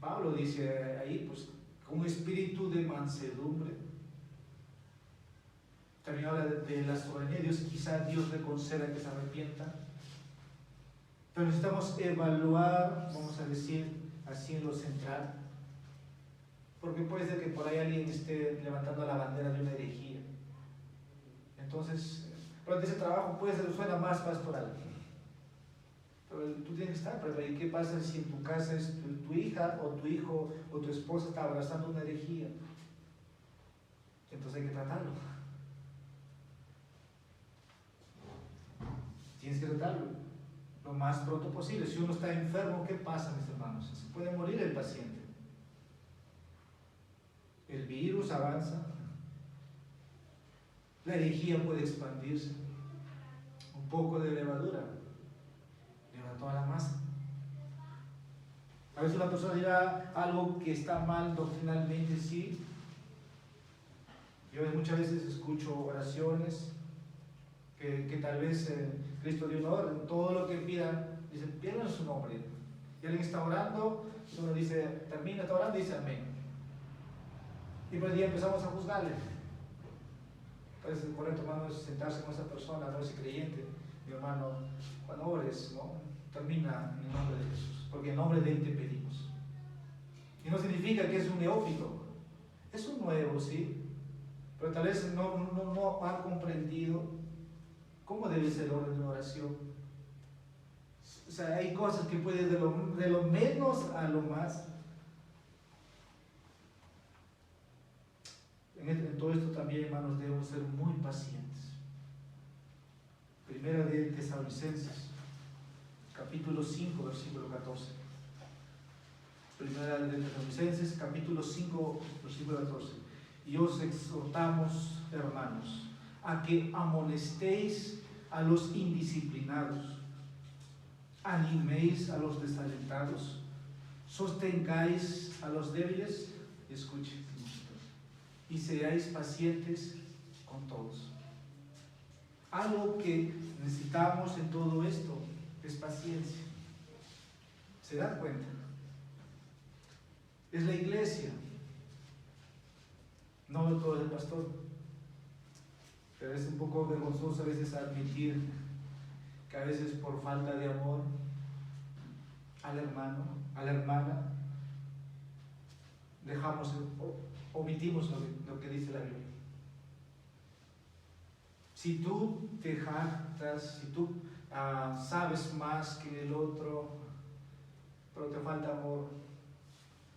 Pablo dice ahí, pues, con un espíritu de mansedumbre. También habla de la soberanía de Dios, quizá Dios le conceda que se arrepienta. Pero necesitamos evaluar, vamos a decir, así en lo central. Porque puede ser que por ahí alguien esté levantando la bandera de una herejía. Entonces, durante ese trabajo puede ser, suena más pastoral. Pero tú tienes que estar, pero ¿y qué pasa si en tu casa es tu hija o tu hijo o tu esposa está abrazando una herejía? Entonces hay que tratarlo. Tienes que tratarlo lo más pronto posible. Si uno está enfermo, ¿qué pasa, mis hermanos? Se puede morir el paciente. El virus avanza. La herejía puede expandirse. Un poco de levadura lleva toda la masa. A veces una persona dirá algo que está mal doctrinalmente, sí. Yo muchas veces escucho oraciones que tal vez Cristo dio una orden, todo lo que pidan, dice, pídanlo en su nombre. Y alguien está orando, y uno dice, termina, está orando y dice amén. Y por el día empezamos a juzgarle. Entonces el correcto, hermano, es sentarse con esa persona, no ese creyente. Mi hermano, cuando ores, ¿no? Termina en el nombre de Jesús, porque en nombre de Él te pedimos. Y no significa que es un neófito, es un nuevo, sí, pero tal vez no ha comprendido cómo debe ser el orden de una oración. O sea, hay cosas que pueden de lo menos a lo más. En todo esto también, hermanos, debemos ser muy pacientes. Primera de Tesalonicenses, capítulo 5, versículo 14. Primera de Tesalonicenses, capítulo 5, versículo 14. Y os exhortamos, hermanos, a que amonestéis a los indisciplinados, animéis a los desalentados, sostengáis a los débiles, escuchen, y seáis pacientes con todos. Algo que necesitamos en todo esto es paciencia. ¿Se dan cuenta? Es la iglesia, no todo el pastor. Pero es un poco vergonzoso a veces admitir que a veces por falta de amor al hermano, a la hermana, omitimos lo que dice la Biblia. Si tú te jactas, si tú sabes más que el otro, pero te falta amor,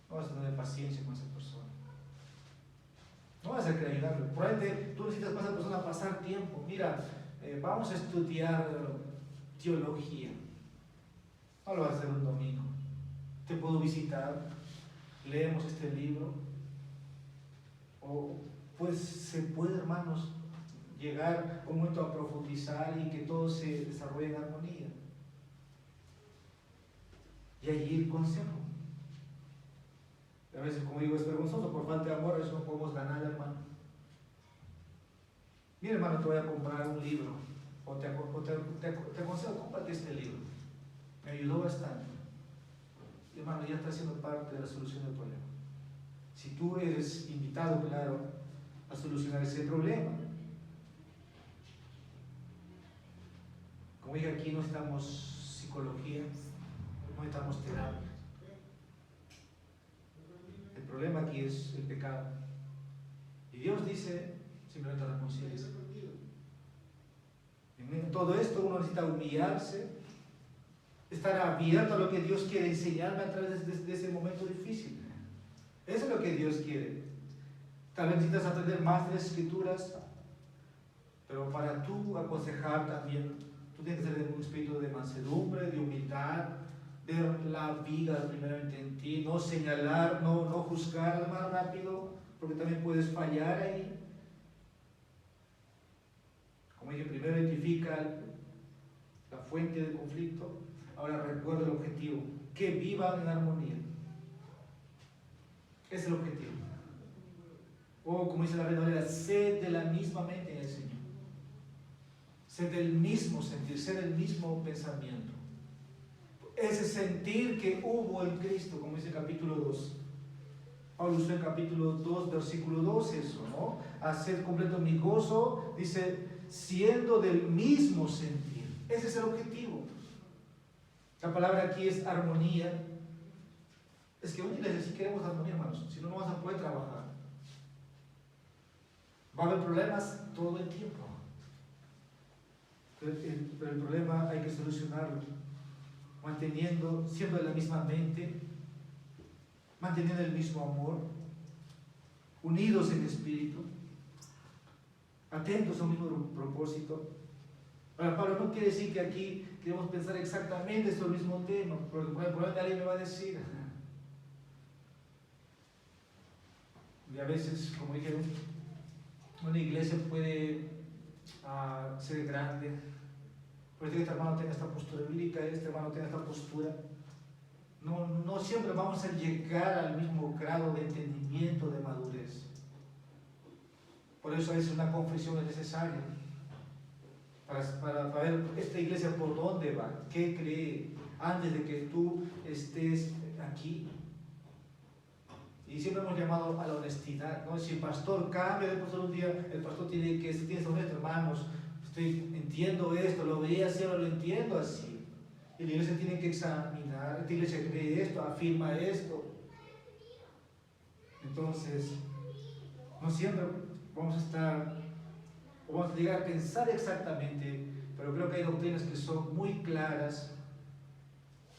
no vas a tener paciencia con esa persona. No vas a querer ayudarle. Por ende, tú necesitas con esa persona pasar tiempo. Mira, vamos a estudiar teología. No lo vas a hacer un domingo. Te puedo visitar, leemos este libro. O pues se puede, hermanos, llegar un momento a profundizar y que todo se desarrolle en armonía. Y allí el consejo. A veces, como digo, es vergonzoso, por falta de amor, eso no podemos ganar, hermano. Mira, hermano, te voy a comprar un libro, o te aconsejo, cómprate este libro. Me ayudó bastante. Y, hermano, ya está siendo parte de la solución del problema. Si tú eres invitado, claro, a solucionar ese problema. Como dije, aquí no estamos psicología, no estamos terapia. El problema aquí es el pecado. Y Dios dice, simplemente reconcíliese. En todo esto uno necesita humillarse, estar abierto a lo que Dios quiere enseñarme a través de ese momento difícil. Eso es lo que Dios quiere. Tal vez necesitas aprender más de las Escrituras, pero para tú aconsejar también Tú tienes que ser un espíritu de mansedumbre, de humildad, ver la vida primeramente en ti, no señalar, no juzgar más rápido, porque también puedes fallar ahí. Como dije, primero identifica la fuente del conflicto, ahora recuerda el objetivo, que vivan en armonía. Ese es el objetivo. O como dice la Reina Valera, sed de la misma mente en el Señor. Sed del mismo sentir, sed del mismo pensamiento. Ese sentir que hubo en Cristo, como dice el capítulo 2. Pablo usó en capítulo 2, versículo 2 eso, ¿no? Haced completo mi gozo, dice, siendo del mismo sentir. Ese es el objetivo. La palabra aquí es armonía. Es que una iglesia sí queremos armonía, hermanos, si no, no vas a poder trabajar. Va a haber problemas todo el tiempo. Pero el problema hay que solucionarlo, siendo de la misma mente, manteniendo el mismo amor, unidos en espíritu, atentos a un mismo propósito. Ahora, Pablo no quiere decir que aquí queremos pensar exactamente sobre el mismo tema, porque probablemente alguien me va a decir. Y a veces, como dije, una iglesia puede ser grande, puede que este hermano tenga esta postura bíblica, este hermano tenga esta postura. No siempre vamos a llegar al mismo grado de entendimiento, de madurez. Por eso a veces una confesión es necesaria, para ver esta iglesia por dónde va, qué cree, antes de que tú estés aquí. Y siempre hemos llamado a la honestidad, ¿no? Si el pastor cambia después de un día, el pastor tiene que ser honesto, hermanos, entiendo esto, lo veía así, ahora lo entiendo así. Y la iglesia tiene que examinar, esta iglesia cree esto, afirma esto. Entonces, no siempre vamos a llegar a pensar exactamente, pero creo que hay doctrinas que son muy claras,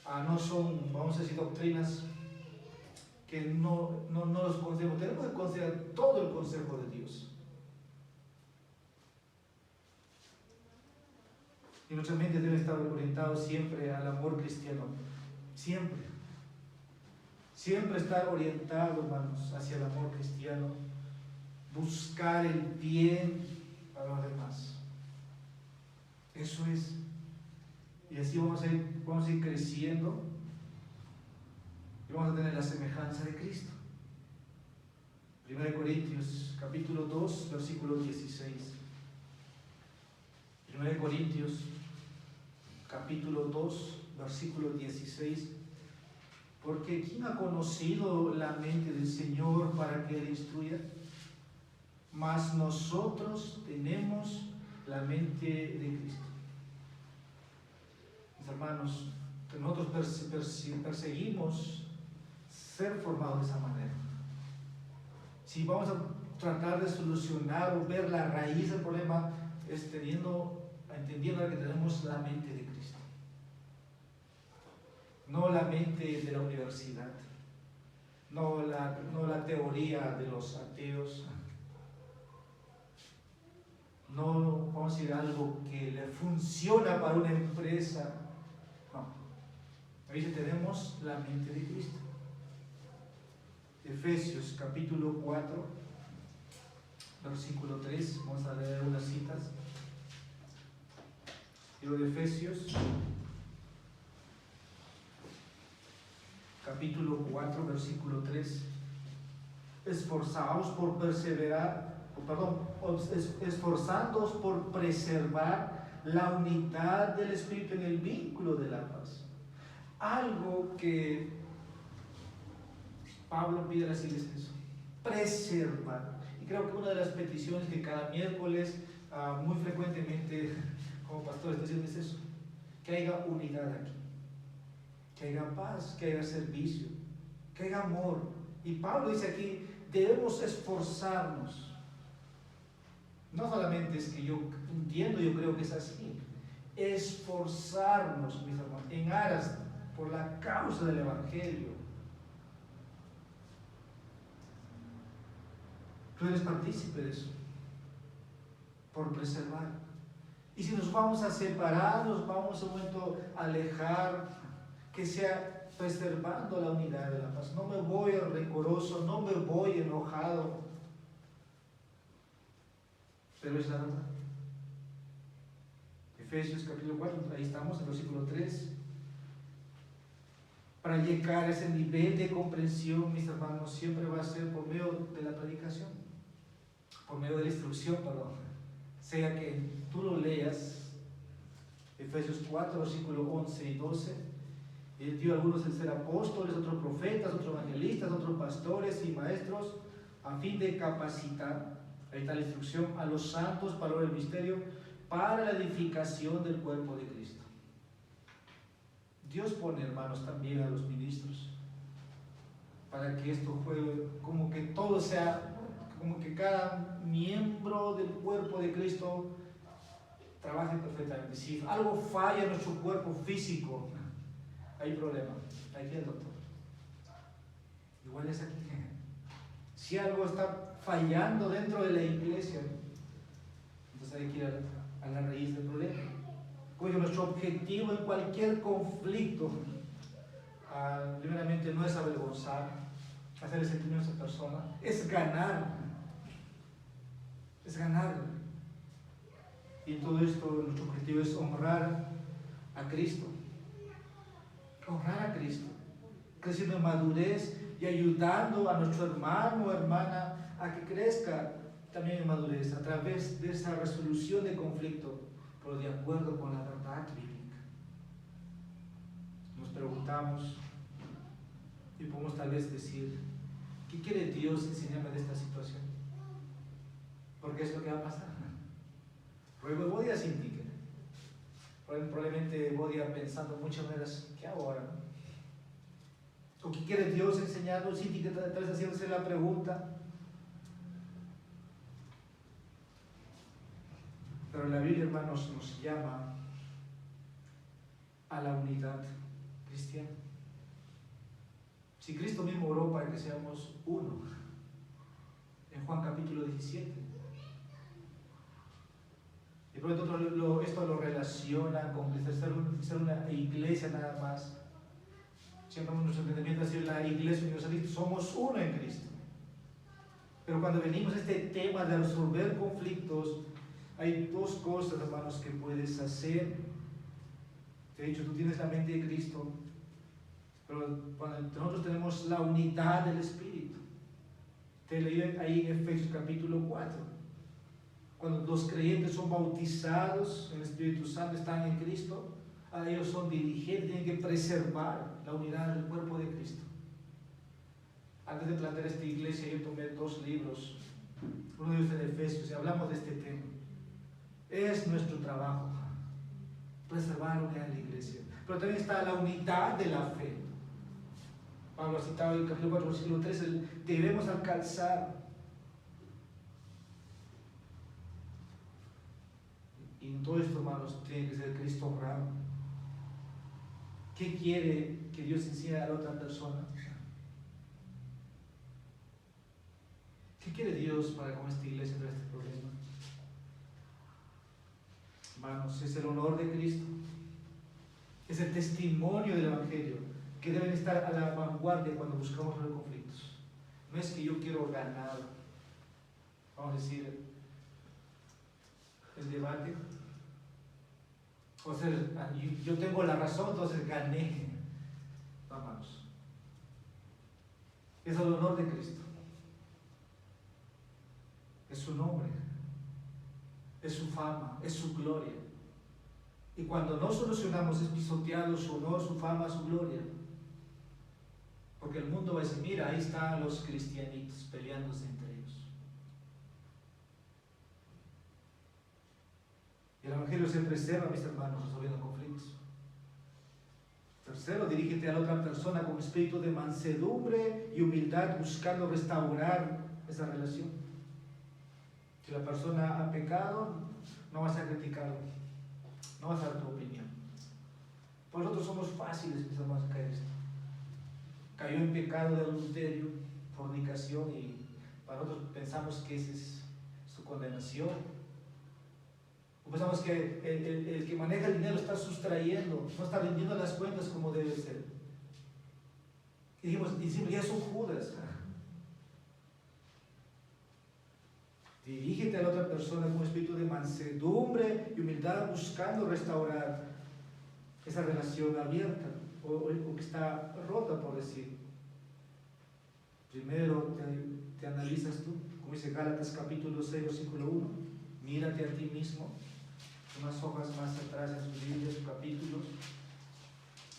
no son, vamos a decir, doctrinas que no los conocemos. Tenemos que considerar todo el consejo de Dios. Y nuestra mente debe estar orientada siempre al amor cristiano. Siempre. Siempre estar orientado, hermanos, hacia el amor cristiano. Buscar el bien para los demás. Eso es. Y así vamos a ir creciendo. Y vamos a tener la semejanza de Cristo. 1 Corintios capítulo 2, versículo 16. 1 Corintios capítulo 2, versículo 16. Porque ¿quién ha conocido la mente del Señor para que Él instruya? Mas nosotros tenemos la mente de Cristo. Mis hermanos, nosotros perseguimos ser formados de esa manera. Si vamos a tratar de solucionar o ver la raíz del problema, es entendiendo que tenemos la mente de Cristo, no la mente de la universidad, no la teoría de los ateos, no vamos a decir algo que le funciona para una empresa. No, ahí tenemos la mente de Cristo. Efesios capítulo 4, versículo 3, vamos a leer unas citas. Libro de Efesios, capítulo 4, versículo 3. Esforzaos por esforzándoos por preservar la unidad del Espíritu en el vínculo de la paz. Algo que Pablo pide a las iglesias, eso, preservar. Y creo que una de las peticiones que cada miércoles muy frecuentemente como pastores decimos es eso, que haya unidad aquí, que haya paz, que haya servicio, que haya amor. Y Pablo dice aquí, debemos esforzarnos. No solamente es que yo entiendo, yo creo que es así. Esforzarnos, mis hermanos, en aras por la causa del Evangelio. Tú eres partícipe de eso, por preservar. Y si nos vamos a separar, nos vamos a un momento a alejar, que sea preservando la unidad de la paz. No me voy rencoroso, no me voy enojado, pero es la verdad. Efesios capítulo 4, ahí estamos, en el versículo 3. Para llegar a ese nivel de comprensión, mis hermanos, siempre va a ser por medio de la predicación, por medio de la instrucción, perdón. Sea que tú lo leas, Efesios 4, versículo 11 y 12. Él dio a algunos de ser apóstoles, otros profetas, otros evangelistas, otros pastores y maestros, a fin de capacitar, ahí está la instrucción, a los santos para el misterio, para la edificación del cuerpo de Cristo. Dios pone, hermanos, también a los ministros, para que esto juegue, como que todo sea, como que cada miembro del cuerpo de Cristo trabaje perfectamente. Si algo falla en nuestro cuerpo físico, hay problema. Aquí el doctor. Igual es aquí. Si algo está fallando dentro de la iglesia, entonces hay que ir a la raíz del problema. Porque nuestro objetivo en cualquier conflicto, primeramente, no es avergonzar, hacerle sentir a esa persona, es ganar. Es ganar. Y todo esto, nuestro objetivo es honrar a Cristo. Honrar a Cristo, creciendo en madurez y ayudando a nuestro hermano o hermana a que crezca también en madurez a través de esa resolución de conflicto, pero de acuerdo con la verdad bíblica. Nos preguntamos y podemos tal vez decir, ¿qué quiere Dios enseñarme de esta situación? Porque es lo que va a pasar. Luego voy a sentir. Probablemente voy a pensando muchas maneras, ¿qué hago ahora? ¿O qué quiere Dios enseñarnos? Sí, que tal vez haciéndose la pregunta. Pero la Biblia, hermanos, nos llama a la unidad cristiana. Si Cristo mismo oró para que seamos uno, en Juan capítulo 17. Y por lo tanto esto lo relaciona con ser una iglesia nada más. Siempre nuestro entendimiento es decir, la iglesia universalista, somos uno en Cristo. Pero cuando venimos a este tema de resolver conflictos, hay dos cosas, hermanos, que puedes hacer. Te he dicho, tú tienes la mente de Cristo, pero cuando nosotros tenemos la unidad del Espíritu. Te leí ahí en Efesios capítulo 4. Cuando los creyentes son bautizados en el Espíritu Santo, están en Cristo, a ellos son dirigentes, tienen que preservar la unidad del cuerpo de Cristo. Antes de plantear esta iglesia, yo tomé 2 libros, uno de ellos en Efesios, y hablamos de este tema. Es nuestro trabajo preservar la unidad de la iglesia, pero también está la unidad de la fe. Pablo ha citado en el capítulo 4, versículo 3, debemos alcanzar. Y en todo esto, hermanos, tiene que ser Cristo honrado. ¿Qué quiere que Dios enseñe a la otra persona? ¿Qué quiere Dios para con esta iglesia para este problema? Hermanos, es el honor de Cristo. Es el testimonio del Evangelio que deben estar a la vanguardia cuando buscamos los conflictos. No es que yo quiero ganar, vamos a decir, el debate. O sea, yo tengo la razón, entonces gané. No, hermanos. Es el honor de Cristo. Es su nombre. Es su fama. Es su gloria. Y cuando no solucionamos, es pisoteado su honor, su fama, su gloria. Porque el mundo va a decir, mira, ahí están los cristianitos peleándose entre ellos. El Evangelio se preserva, mis hermanos, resolviendo conflictos. Tercero, dirígete a la otra persona con espíritu de mansedumbre y humildad, buscando restaurar esa relación. Si la persona ha pecado, no vas a criticarlo, no vas a dar tu opinión. Por nosotros somos fáciles, mis hermanos, a caer esto. Cayó en pecado de adulterio, fornicación, y para nosotros pensamos que esa es su condenación. Pensamos que el que maneja el dinero está sustrayendo, no está rindiendo las cuentas como debe ser. Y decimos, ya son Judas. Dirígete a la otra persona con un espíritu de mansedumbre y humildad, buscando restaurar esa relación abierta o que está rota, por decir. Primero te analizas tú, como dice Gálatas capítulo 6, versículo 1, mírate a ti mismo, unas hojas más atrás en sus Biblias, sus capítulos.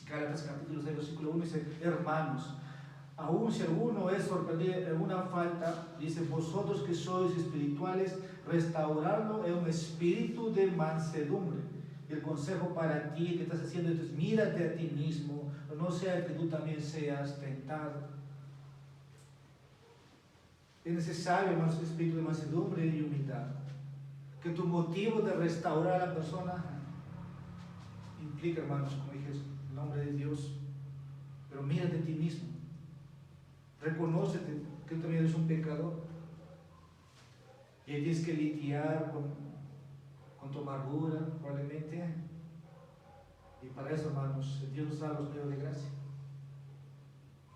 Gálatas capítulo 6, versículo 1 dice, hermanos, aun si alguno es sorprendido en alguna falta, dice, vosotros que sois espirituales, restaurarlo en un espíritu de mansedumbre. Y el consejo para ti que estás haciendo esto es, mírate a ti mismo, no sea que tú también seas tentado. Es necesario, hermanos, un espíritu de mansedumbre y humildad. Que tu motivo de restaurar a la persona implica, hermanos, como dije, el nombre de Dios. Pero mírate a ti mismo. Reconócete que tú también eres un pecador. Y ahí tienes que lidiar con tu amargura, probablemente. Y para eso, hermanos, Dios nos da los medios de gracia.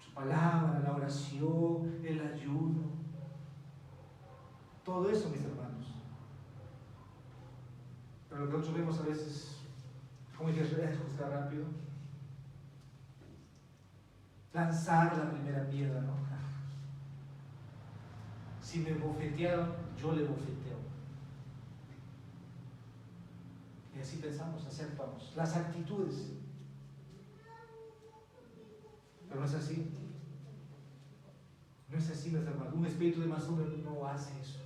Su palabra, la oración, el ayuno. Todo eso, mis hermanos. Pero lo que nosotros vemos a veces, como dije, es juzgar rápido. Lanzar la primera piedra, ¿no? Si me bofetearon, yo le bofeteo. Y así pensamos, así actuamos. Las actitudes. Pero no es así. No es así, mis hermanos. Un espíritu de mansedumbre no hace eso.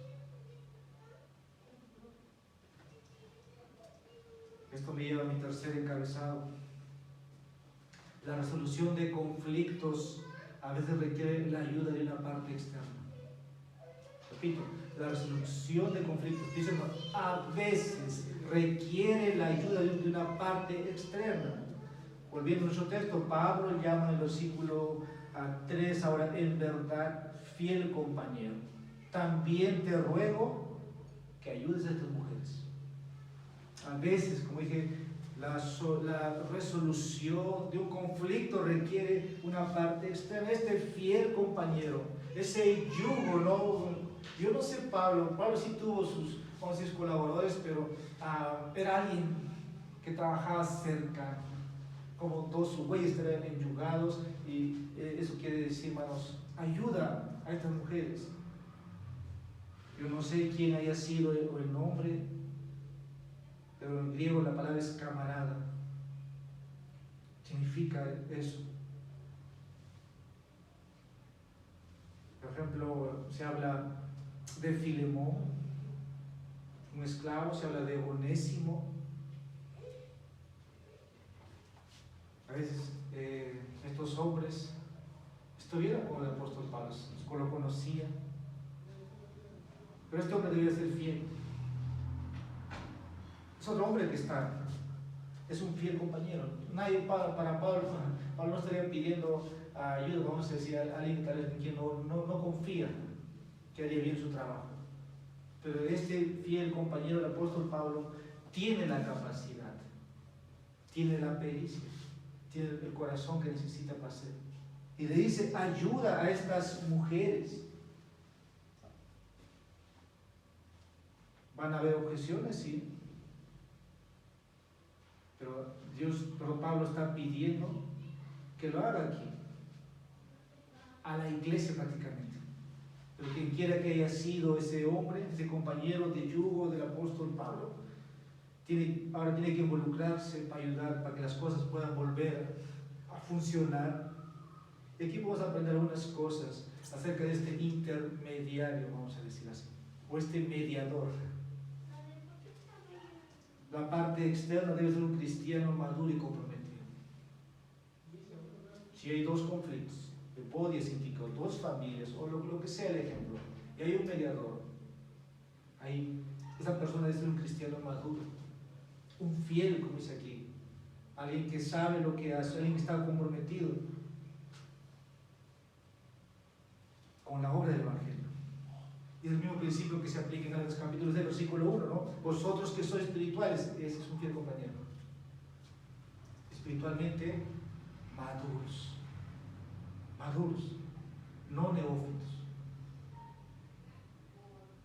Esto me lleva a mi tercer encabezado. La resolución de conflictos a veces requiere la ayuda de una parte externa. Repito, la resolución de conflictos, dice, a veces requiere la ayuda de una parte externa. Volviendo a nuestro texto, Pablo llama en el versículo 3 ahora, en verdad, fiel compañero. También te ruego que ayudes a estas mujeres. A veces, como dije, la resolución de un conflicto requiere una parte externa. Este fiel compañero, ese yugo, ¿no? Yo no sé, Pablo sí tuvo sus 11 colaboradores, pero era alguien que trabajaba cerca, como todos sus bueyes estaban enyugados, y eso quiere decir, hermanos, ayuda a estas mujeres. Yo no sé quién haya sido el nombre, pero en griego la palabra es camarada. Significa eso. Por ejemplo, se habla de Filemón, un esclavo, se habla de Onésimo. A veces estos hombres estuvieron con el apóstol Pablo, lo conocían, pero este hombre debía ser fiel. Es otro hombre que es un fiel compañero. Nadie para Pablo no estaría pidiendo ayuda, vamos a decir, a alguien tal vez en quien no confía que haría bien su trabajo. Pero este fiel compañero del apóstol Pablo tiene la capacidad, tiene la pericia, tiene el corazón que necesita para hacer. Y le dice, ayuda a estas mujeres. ¿Van a haber objeciones? Sí. Pero Pablo está pidiendo que lo haga aquí, a la iglesia prácticamente. Pero quien quiera que haya sido ese hombre, ese compañero de yugo del apóstol Pablo, ahora tiene que involucrarse para ayudar, para que las cosas puedan volver a funcionar. Y aquí vamos a aprender algunas cosas acerca de este intermediario, vamos a decir así, o este mediador. La parte externa debe ser un cristiano maduro y comprometido. Si hay dos conflictos, el podio científico, dos familias, o lo que sea el ejemplo, y hay un mediador, esa persona debe ser un cristiano maduro, un fiel, como dice aquí, alguien que sabe lo que hace, alguien que está comprometido con la obra del Evangelio. Y es el mismo principio que se aplica en los capítulos del versículo 1, ¿no? Vosotros que sois espirituales, ese es un fiel compañero. Espiritualmente maduros. Maduros, no neófitos,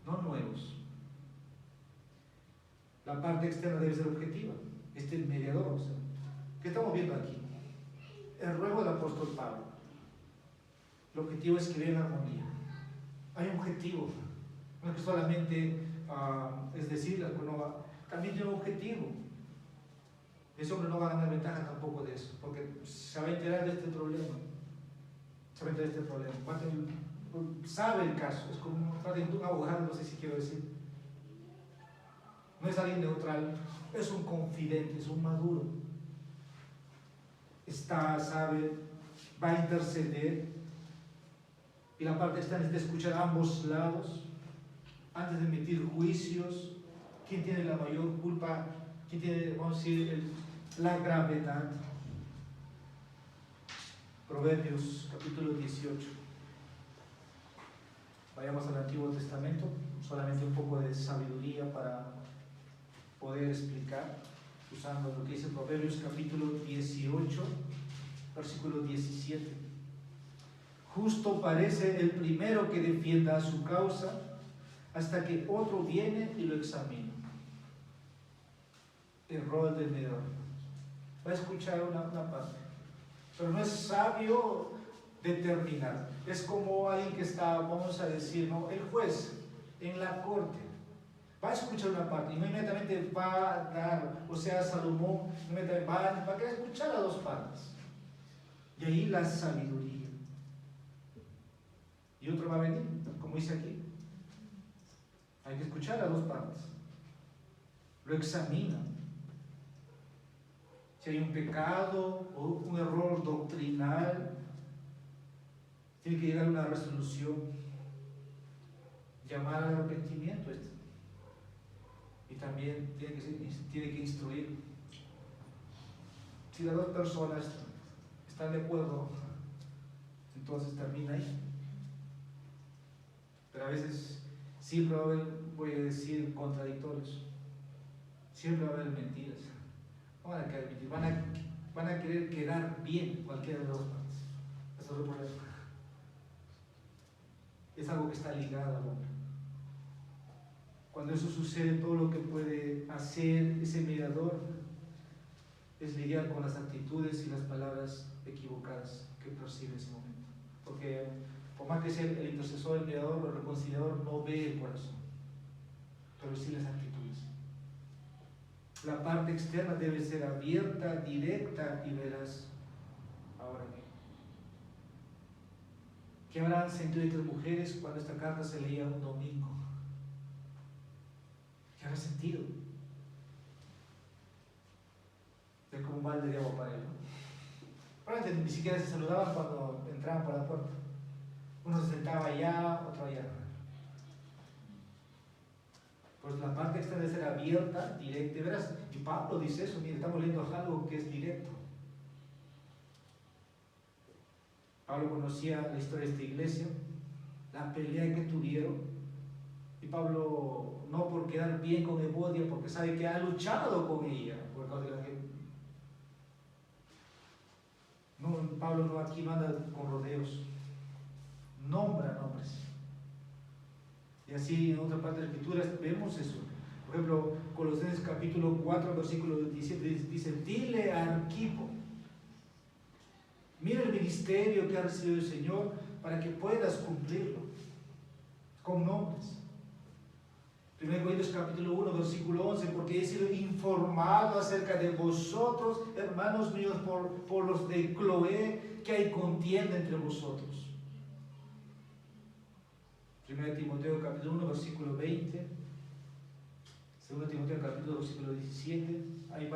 no nuevos. La parte externa debe ser objetiva. Este es el mediador. O sea, ¿qué estamos viendo aquí? El ruego del apóstol Pablo. El objetivo es que vea la armonía. Hay un objetivo. No es que solamente, es decir, también tiene un objetivo. Ese hombre no va a ganar ventaja tampoco de eso, porque se va a enterar de este problema. Se va a enterar de este problema. Sabe el caso. Es como un abogado, no sé si quiero decir. No es alguien neutral, es un confidente, es un maduro. Sabe, va a interceder. Y la parte externa es de escuchar a ambos lados antes de emitir juicios. ¿Quién tiene la mayor culpa? ¿Quién tiene, vamos a decir, la gravedad? Proverbios capítulo 18. Vayamos al Antiguo Testamento, solamente un poco de sabiduría para poder explicar, usando lo que dice Proverbios capítulo 18, versículo 17. Justo parece el primero que defienda a su causa, hasta que otro viene y lo examina. El rol del mediador. Va a escuchar una parte, pero no es sabio determinar. Es como alguien que está, vamos a decir, ¿no? El juez en la corte. Va a escuchar una parte y no inmediatamente va a dar, o sea, Salomón va a querer escuchar a dos partes. Y ahí la sabiduría. Y otro va a venir, como dice aquí. Hay que escuchar a dos partes. Lo examina. Si hay un pecado o un error doctrinal, tiene que llegar a una resolución. Llamar al arrepentimiento. Y también tiene que instruir. Si las dos personas están de acuerdo, entonces termina ahí. Pero a veces siempre va a haber, voy a decir, contradictorios. Siempre va a haber mentiras. No van a querer mentir, van a querer quedar bien cualquiera de las dos partes. Eso es el problema. Es algo que está ligado al hombre. Cuando eso sucede, todo lo que puede hacer ese mediador es lidiar con las actitudes y las palabras equivocadas que percibe en ese momento. Porque por más que sea el intercesor, el mediador o el reconciliador, no ve el corazón, pero sí las actitudes. La parte externa debe ser abierta, directa y veraz. Ahora, ¿qué habrán sentido estas mujeres cuando esta carta se leía un domingo? ¿Qué habrá sentido? Es como un balde de agua para él, ¿no? Probablemente ni siquiera se saludaban cuando entraban por la puerta. Uno se sentaba allá, otro allá. Pues la parte externa debe ser abierta, directa y veraz. Y Pablo dice eso, mire, estamos leyendo algo que es directo. Pablo conocía la historia de esta iglesia, la pelea que tuvieron. Y Pablo, no por quedar bien con Evodia, porque sabe que ha luchado con ella, por causa de la gente. No, Pablo no aquí no anda con rodeos, nombra nombres. Y así en otra parte de la Escritura vemos eso. Por ejemplo, Colosenses capítulo 4, versículo 17 dice: dile a Arquipo, mira el ministerio que ha recibido el Señor para que puedas cumplirlo, con nombres. 1 Corintios capítulo 1, versículo 11, porque he sido informado acerca de vosotros, hermanos míos, por los de Cloé, que hay contienda entre vosotros. 1 Timoteo capítulo 1, versículo 20, 2 Timoteo capítulo 2, versículo 17, hay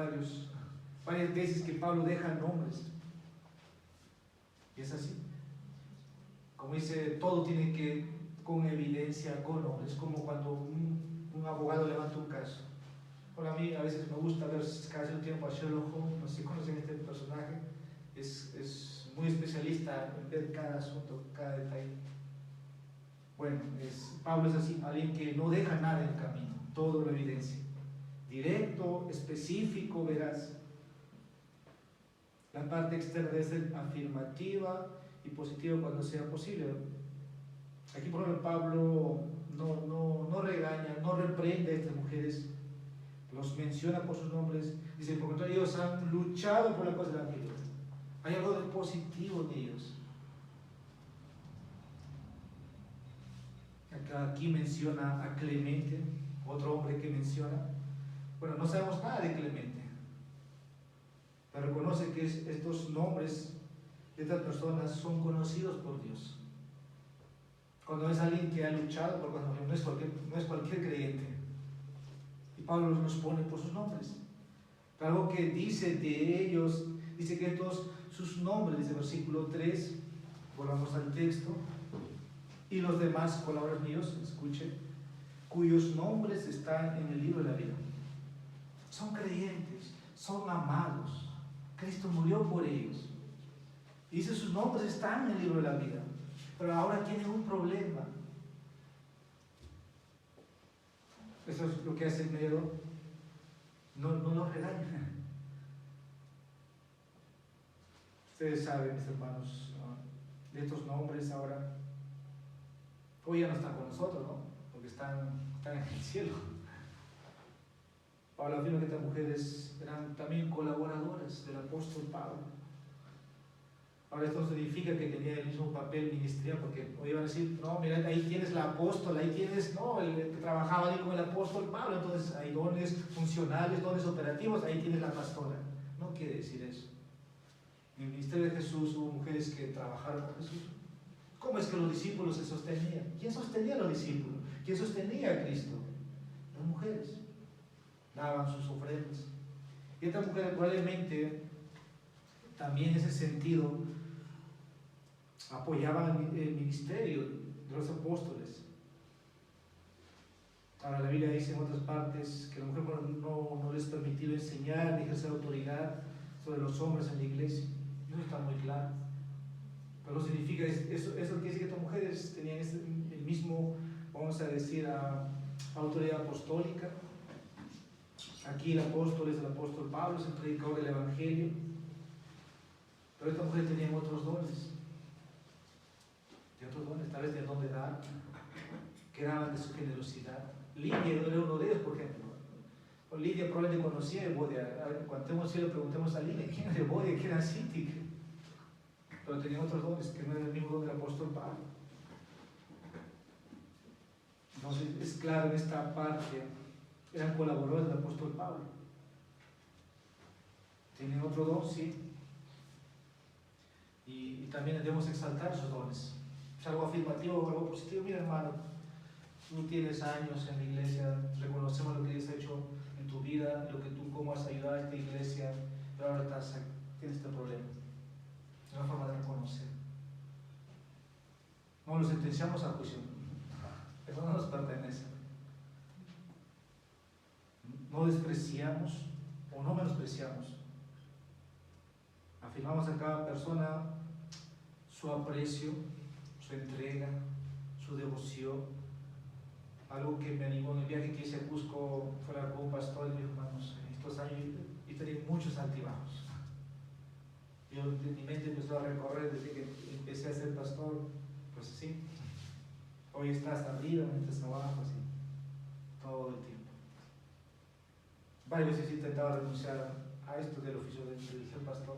varias veces que Pablo deja nombres. Y es así. Como dice, todo tiene que con evidencia, con nombres, como cuando un abogado levanta un caso. Bueno, a mí a veces me gusta ver cada cierto tiempo a Sherlock Holmes, no sé si conocen este personaje, es muy especialista en ver cada asunto, cada detalle. Bueno, Pablo es así, alguien que no deja nada en el camino, todo lo evidencia. Directo, específico, veraz. La parte externa debe ser afirmativa y positiva cuando sea posible. Aquí, por ejemplo, Pablo no regaña, no reprende a estas mujeres, los menciona por sus nombres. Dice, por contrario, ellos han luchado por la causa del evangelio. Hay algo de positivo en ellos. Aquí menciona a Clemente, otro hombre que menciona. Bueno, no sabemos nada de Clemente, pero reconoce que estos nombres de estas personas son conocidos por Dios. Cuando es alguien que ha luchado por cuando no es cualquier creyente. Y Pablo nos pone por sus nombres. Pero algo que dice de ellos, dice que sus nombres, dice versículo 3, volvamos al texto, y los demás palabras míos, escuchen, cuyos nombres están en el libro de la vida. Son creyentes, son amados. Cristo murió por ellos. Y dice, sus nombres están en el libro de la vida. Pero ahora tienen un problema. Eso es lo que hace Pedro. No los regaña. Ustedes saben, mis hermanos, de estos nombres ahora. Hoy ya no están con nosotros, ¿no? Porque están en el cielo. Pablo afirma que estas mujeres eran también colaboradoras del apóstol Pablo. Ahora esto no significa que tenía el mismo papel ministerial, porque hoy iban a decir, no, mira, ahí tienes la apóstola, ahí tienes, no, el que trabajaba ahí con el apóstol Pablo, entonces hay dones funcionales, dones operativos, ahí tienes la pastora. No quiere decir eso. En el ministerio de Jesús hubo mujeres que trabajaron con Jesús. ¿Cómo es que los discípulos se sostenían? ¿Quién sostenía a los discípulos? ¿Quién sostenía a Cristo? Las mujeres. Daban sus ofrendas. Y estas mujeres probablemente también en ese sentido apoyaban el ministerio de los apóstoles. Ahora la Biblia dice en otras partes que la mujer no les permitió enseñar ni ejercer autoridad sobre los hombres en la iglesia. Eso está muy claro. Pero no significa eso quiere decir que estas mujeres tenían el mismo, vamos a decir, autoridad apostólica. Aquí el apóstol es el apóstol Pablo, es el predicador del evangelio. Pero estas mujeres tenían otros dones. Tal vez del don de dar, que daban de su generosidad. Lidia era uno de ellos, por ejemplo. Lidia probablemente conocía a Evodia. Cuando estemos cielo, preguntemos a Lidia quién era Evodia, quién era Sintic. Pero tenían otros dones que no eran el mismo don del apóstol Pablo. Entonces es claro en esta parte, eran colaboradores del apóstol Pablo. Tienen otro don, sí. Y también debemos exaltar sus dones. Es algo afirmativo o algo positivo. Mira, hermano, tú tienes años en la iglesia, reconocemos lo que Dios ha hecho en tu vida, cómo has ayudado a esta iglesia, pero ahora tienes este problema. Es una forma de reconocer. No lo sentenciamos a juicio. Eso no nos pertenece. No despreciamos o no menospreciamos. Afirmamos a cada persona su aprecio, su entrega, su devoción. Algo que me animó en el viaje que hice a Cusco, fuera con un pastor, y me dijo, hermanos, en estos años yo tenía muchos altibajos. Yo en mi mente empezó a recorrer desde que empecé a ser pastor, pues así. Hoy estás arriba, estás abajo, así, todo el tiempo. Varias veces he intentado renunciar a esto del oficio de ser pastor.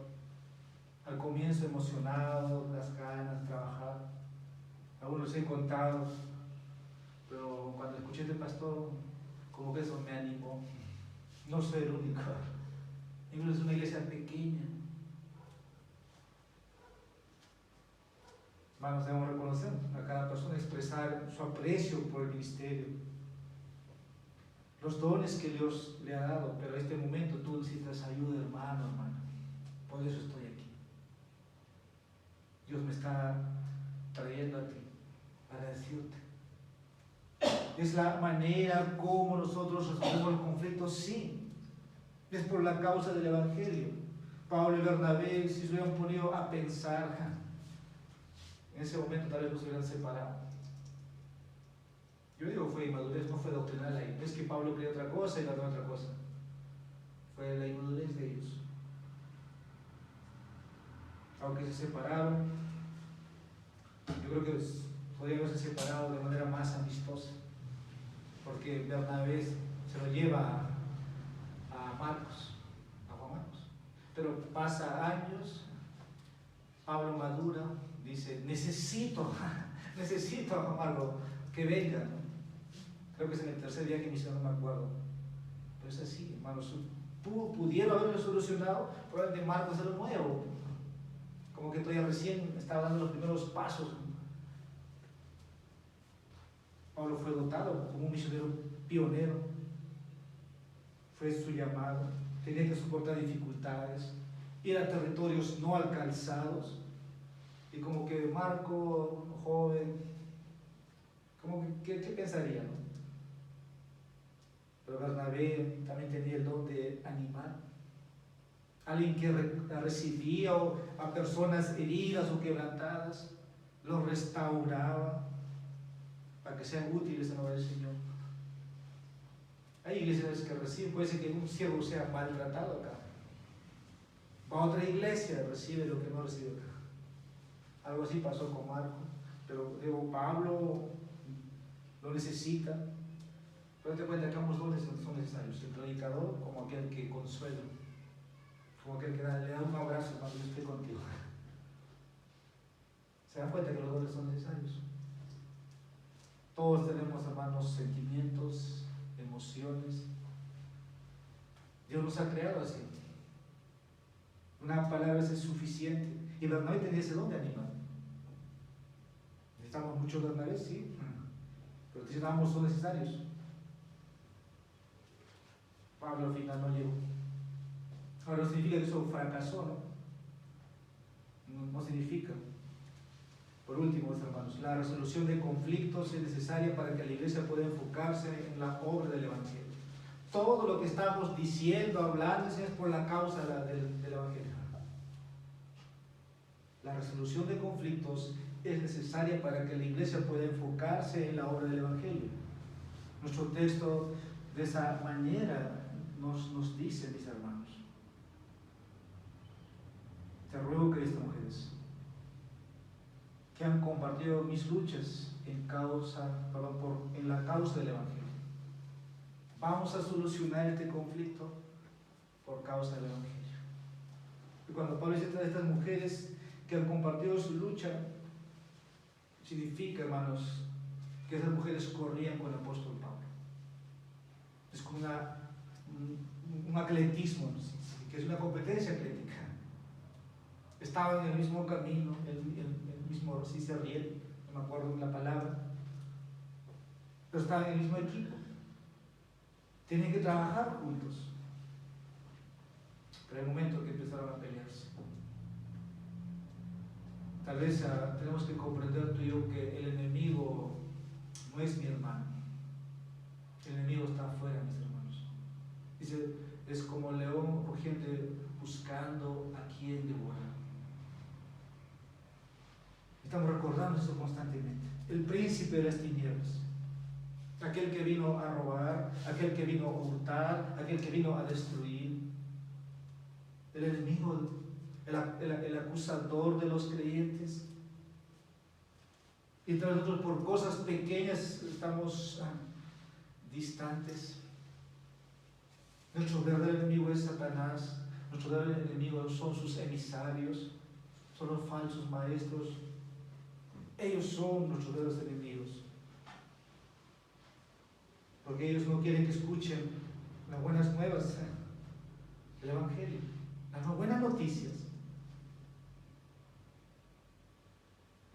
Al comienzo emocionado, las ganas de trabajar. Algunos he contado, pero cuando escuché de pastor, como que eso me animó. No soy el único. Incluso es una iglesia pequeña. Hermanos, debemos reconocer a cada persona, expresar su aprecio por el ministerio, los dones que Dios le ha dado, pero en este momento tú necesitas ayuda, hermano. Por eso estoy aquí. Dios me está trayendo a ti para decirte. ¿Es la manera como nosotros resolvemos los conflictos? Sí. Es por la causa del Evangelio. Pablo y Bernabé, si se hubieran ponido a pensar, en ese momento tal vez nos hubieran separado. Yo digo fue inmadurez, no fue doctrinal ahí. No es que Pablo creía otra cosa y Bernabé otra cosa. Fue la inmadurez de ellos. Aunque se separaron, yo creo que podrían haberse separado de manera más amistosa, porque Bernabé se lo lleva a Marcos, a Juan Marcos. Pero pasa años, Pablo madura, dice, necesito a Juan Marcos que venga, ¿no? Creo que es en el tercer viaje misionero, no me acuerdo. Pero es así, hermanos. Pudieron haberlo solucionado, pero el de Marcos era nuevo. Como que todavía recién estaba dando los primeros pasos. Pablo fue dotado como un misionero pionero. Fue su llamado. Tenía que soportar dificultades, ir a territorios no alcanzados. Y como que Marco, joven, como que, ¿qué pensaría, no? Pero Bernabé también tenía el don de animar. Alguien que recibía a personas heridas o quebrantadas, los restauraba para que sean útiles en la obra del Señor. Hay iglesias que reciben, puede ser que un siervo sea maltratado acá. Va a otra iglesia, recibe lo que no recibe acá. Algo así pasó con Marco, pero digo, Pablo lo necesita. Pero te cuenta que ambos dones son necesarios, el predicador como aquel que consuela, como aquel que le da un abrazo cuando yo estoy contigo. ¿Se dan cuenta que los dones son necesarios? Todos tenemos, hermanos, sentimientos, emociones. Dios nos ha creado así. Una palabra es suficiente. Y Bernabé tenía ese don de animar. Necesitamos mucho Bernabé, sí, pero dicen ambos son necesarios. Pablo al final no llegó. Ahora no significa que eso fracasó, no significa. Por último, hermanos, la resolución de conflictos es necesaria para que la iglesia pueda enfocarse en la obra del Evangelio. Todo lo que estamos diciendo, hablando, es por la causa del Evangelio. La resolución de conflictos es necesaria para que la iglesia pueda enfocarse en la obra del Evangelio. Nuestro texto de esa manera nos dice, mis hermanos: te ruego que estas mujeres que han compartido mis luchas en la causa del Evangelio, vamos a solucionar este conflicto por causa del Evangelio. Y cuando Pablo dice a estas mujeres que han compartido su lucha, significa, hermanos, que esas mujeres corrían con el apóstol Pablo. Es como un atletismo, que es una competencia atlética. Estaban en el mismo camino, el mismo, si se ríe, no me acuerdo la palabra, pero estaban en el mismo equipo. Tienen que trabajar juntos. Pero hay momentos que empezaron a pelearse. Tal vez tenemos que comprender tú y yo que el enemigo no es mi hermano. El enemigo está afuera, mis hermanos. Dice, es como león rugiente buscando a quien devorar. Estamos recordando eso constantemente. El príncipe de las tinieblas, aquel que vino a robar, aquel que vino a hurtar, aquel que vino a destruir. El enemigo, el acusador de los creyentes. Y nosotros por cosas pequeñas estamos distantes. Nuestro verdadero enemigo es Satanás. Nuestro verdadero enemigo son sus emisarios, son los falsos maestros. Ellos son nuestros verdaderos enemigos, porque ellos no quieren que escuchen las buenas nuevas del Evangelio, las buenas noticias.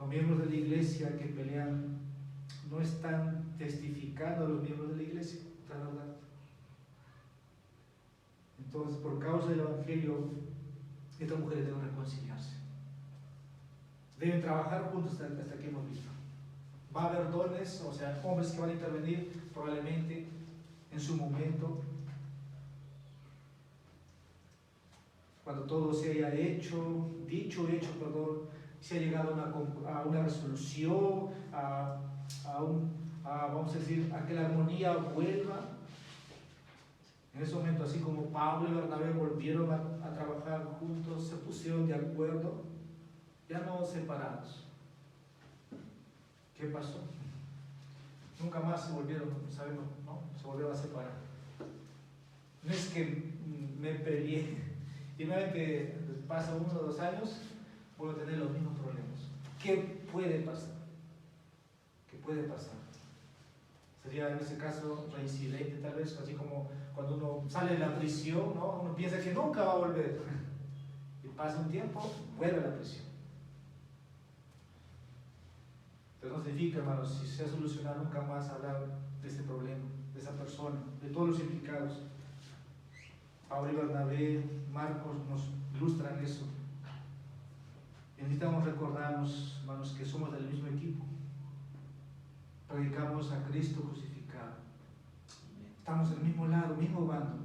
Los miembros de la iglesia que pelean no están testificando a los miembros de la iglesia, la verdad. Entonces, por causa del Evangelio, estas mujeres deben reconciliarse. Deben trabajar juntos hasta que hemos visto. Va a haber dones, o sea, hombres que van a intervenir probablemente en su momento. Cuando todo se haya hecho, se ha llegado a una resolución, a vamos a decir, a que la armonía vuelva. En ese momento, así como Pablo y Bernabé volvieron a trabajar juntos, se pusieron de acuerdo, ya no separados. ¿Qué pasó? Nunca más se volvieron, sabemos, ¿no? Se volvieron a separar. No es que me peleé y nuevamente pasa 1 o 2 años, vuelvo a tener los mismos problemas. ¿Qué puede pasar? ¿Qué puede pasar? Sería en ese caso reincidente, tal vez, así como cuando uno sale de la prisión, ¿no? Uno piensa que nunca va a volver. Y pasa un tiempo, vuelve a la prisión. Pero no significa, hermanos, si se ha solucionado nunca más hablar de ese problema, de esa persona, de todos los implicados. Pablo y Bernabé, Marcos nos ilustran eso. Y necesitamos recordarnos, hermanos, que somos del mismo equipo. Predicamos a Cristo crucificado. Estamos del mismo lado, mismo bando.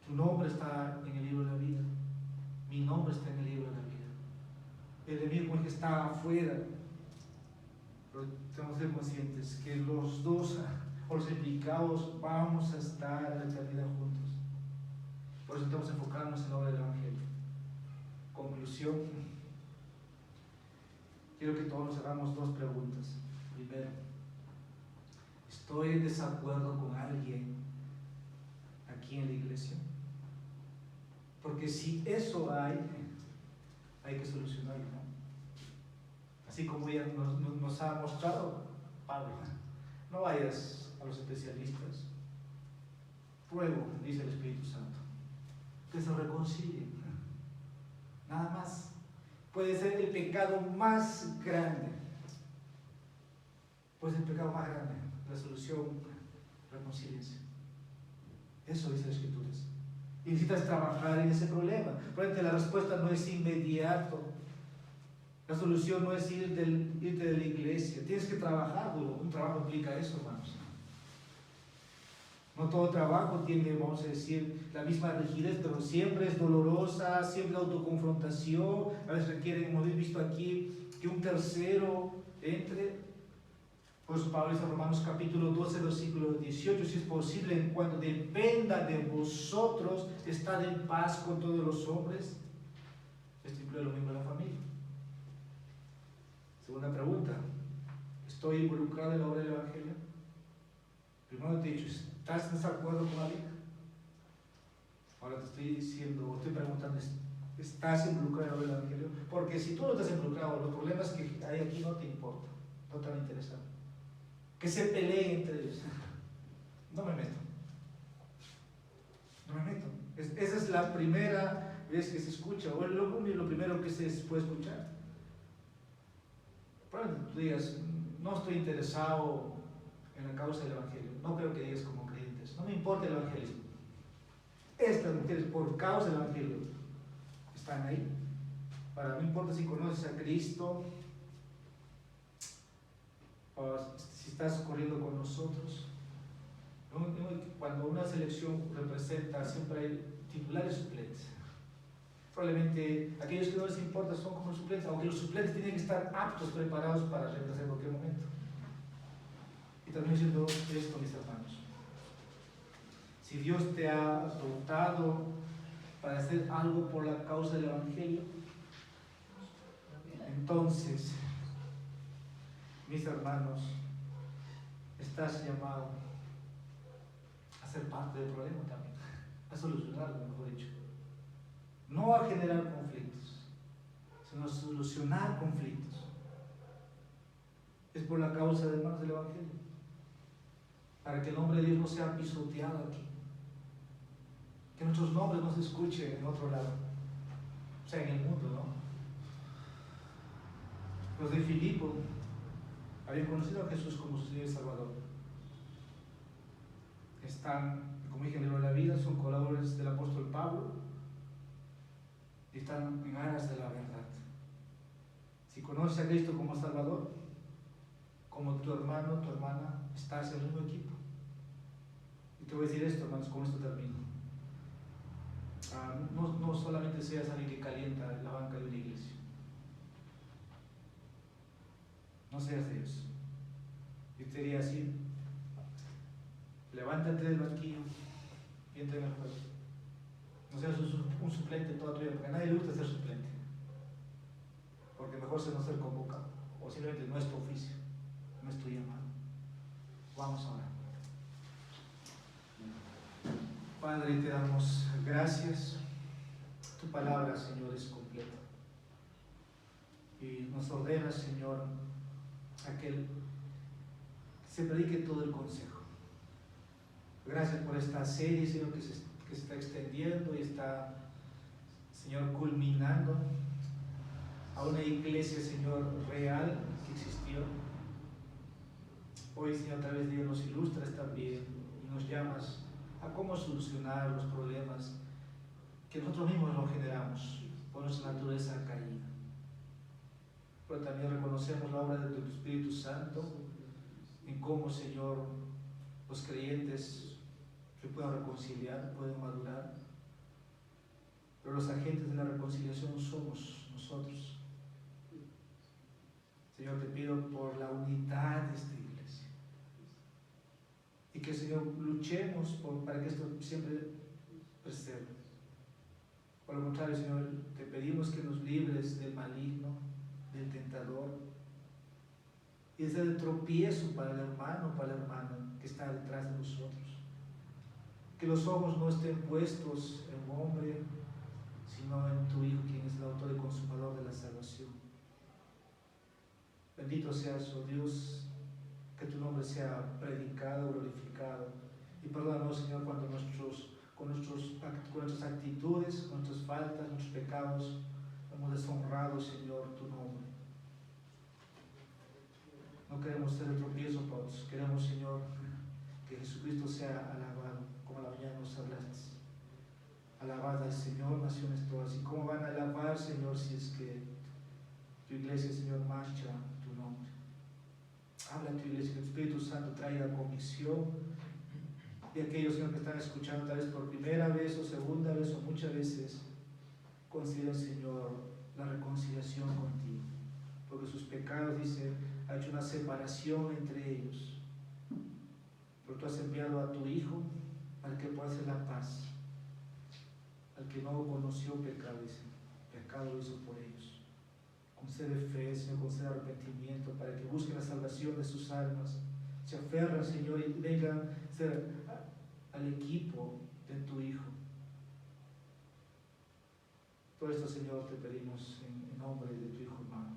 Tu nombre está en el libro de la vida. Mi nombre está en el libro de la vida. El enemigo es que está afuera. Pero tenemos que ser conscientes que los dos, o los implicados, vamos a estar en la eternidad juntos. Por eso estamos enfocándonos en la obra del Evangelio. Conclusión. Quiero que todos nos hagamos 2 preguntas. Primero, ¿estoy en desacuerdo con alguien aquí en la iglesia? Porque si eso hay que solucionarlo, ¿no? Así como ella nos ha mostrado, Pablo, no vayas a los especialistas. Ruego, dice el Espíritu Santo, que se reconcilien. Nada más. Puede ser el pecado más grande. Puede ser el pecado más grande. La solución, reconcíliense. Eso dice las Escrituras. Y necesitas trabajar en ese problema. Probablemente la respuesta no es inmediato. La solución no es irte de la iglesia. Tienes que trabajar duro. Un trabajo implica eso, hermanos. No todo trabajo tiene, vamos a decir, la misma rigidez, pero siempre es dolorosa, siempre autoconfrontación. A veces requiere, como habéis visto aquí, que un tercero entre. Por eso Pablo dice en Romanos capítulo 12, versículo 18, si es posible, en cuanto dependa de vosotros, estad en paz con todos los hombres. Esto incluye lo mismo en la familia. Segunda pregunta, ¿estoy involucrado en la obra del Evangelio? Primero te he dicho, ¿estás en desacuerdo con alguien? Ahora te estoy diciendo, estoy preguntando, ¿estás involucrado en la obra del Evangelio? Porque si tú no estás involucrado, los problemas que hay aquí no te importan, no te van a interesar. Que se peleen entre ellos. No me meto. No me meto. Esa es la primera vez que se escucha, o lo primero que se puede escuchar. Probablemente tú digas, no estoy interesado en la causa del Evangelio. No creo que digas como creyentes. No me importa el evangelismo. Estas mujeres, por causa del Evangelio, están ahí. No importa si conoces a Cristo, o si estás corriendo con nosotros. Cuando una selección representa, siempre hay titulares y suplentes. Probablemente aquellos que no les importa son como los suplentes, aunque los suplentes tienen que estar aptos, preparados para reemplazar en cualquier momento. Y también diciendo esto, mis hermanos. Si Dios te ha dotado para hacer algo por la causa del Evangelio, entonces, mis hermanos, estás llamado a ser parte del problema también, a solucionarlo, mejor dicho. No a generar conflictos, sino a solucionar conflictos. Es por la causa del Evangelio, para que el nombre de Dios no sea pisoteado aquí, que nuestros nombres no se escuchen en otro lado, o sea, en el mundo, ¿no? Los de Filipo habían conocido a Jesús como su Señor y Salvador. Están, como dije, en el libro de la vida, son colaboradores del apóstol Pablo y están en aras de la verdad. Si conoces a Cristo como Salvador, como tu hermano, tu hermana, estás en el mismo equipo. Y te voy a decir esto, hermanos, con esto termino. No solamente seas alguien que calienta la banca de una iglesia. No seas de eso. Sería así: levántate del banquillo y entra en el juego. No seas un suplente toda tu vida, porque a nadie le gusta ser suplente, porque mejor no ser convocado, o simplemente no es tu oficio, no es tu llamado. Vamos a orar. Padre, te damos gracias. Tu palabra, Señor, es completa y nos ordena, Señor, aquel que se predique todo el consejo. Gracias por esta serie, Señor, que se está extendiendo y está, Señor, culminando a una iglesia, Señor, real que existió. Hoy, Señor, a través de Dios nos ilustras también y nos llamas a cómo solucionar los problemas que nosotros mismos nos generamos por nuestra naturaleza caída. Pero también reconocemos la obra de tu Espíritu Santo en cómo, Señor, los creyentes se pueden reconciliar, pueden madurar. Pero los agentes de la reconciliación somos nosotros. Señor, te pido por la unidad de esta iglesia y que, Señor, luchemos para que esto siempre persevere. Por lo contrario, Señor, te pedimos que nos libres del maligno, del tentador y de ese tropiezo para el hermano, para la hermana que está detrás de nosotros. Que los ojos no estén puestos en un hombre, sino en tu Hijo, quien es el autor y consumador de la salvación. Bendito seas, oh Dios, que tu nombre sea predicado, glorificado. Y perdónanos, Señor, cuando con nuestras actitudes, con nuestras faltas, nuestros pecados, hemos deshonrado, Señor, tu nombre. No queremos ser el tropiezo para otros. Queremos, Señor, que Jesucristo sea alabado, como a la mañana nos hablaste. Alabad al Señor, naciones todas. ¿Y cómo van a alabar, Señor, si es que tu iglesia, Señor, marcha tu nombre? Habla a tu iglesia, que el Espíritu Santo traiga convicción. Y aquellos, Señor, que están escuchando tal vez por primera vez o segunda vez o muchas veces, consideren, Señor, la reconciliación contigo. Porque sus pecados, dice, ha hecho una separación entre ellos. Pero tú has enviado a tu Hijo para que pueda hacer la paz. Al que no conoció pecado, dice, pecado lo hizo por ellos. Concede fe, Señor, concede arrepentimiento para que busquen la salvación de sus almas. Se aferran, Señor, y vengan a ser al equipo de tu Hijo. Todo esto, Señor, te pedimos en nombre de tu Hijo amado.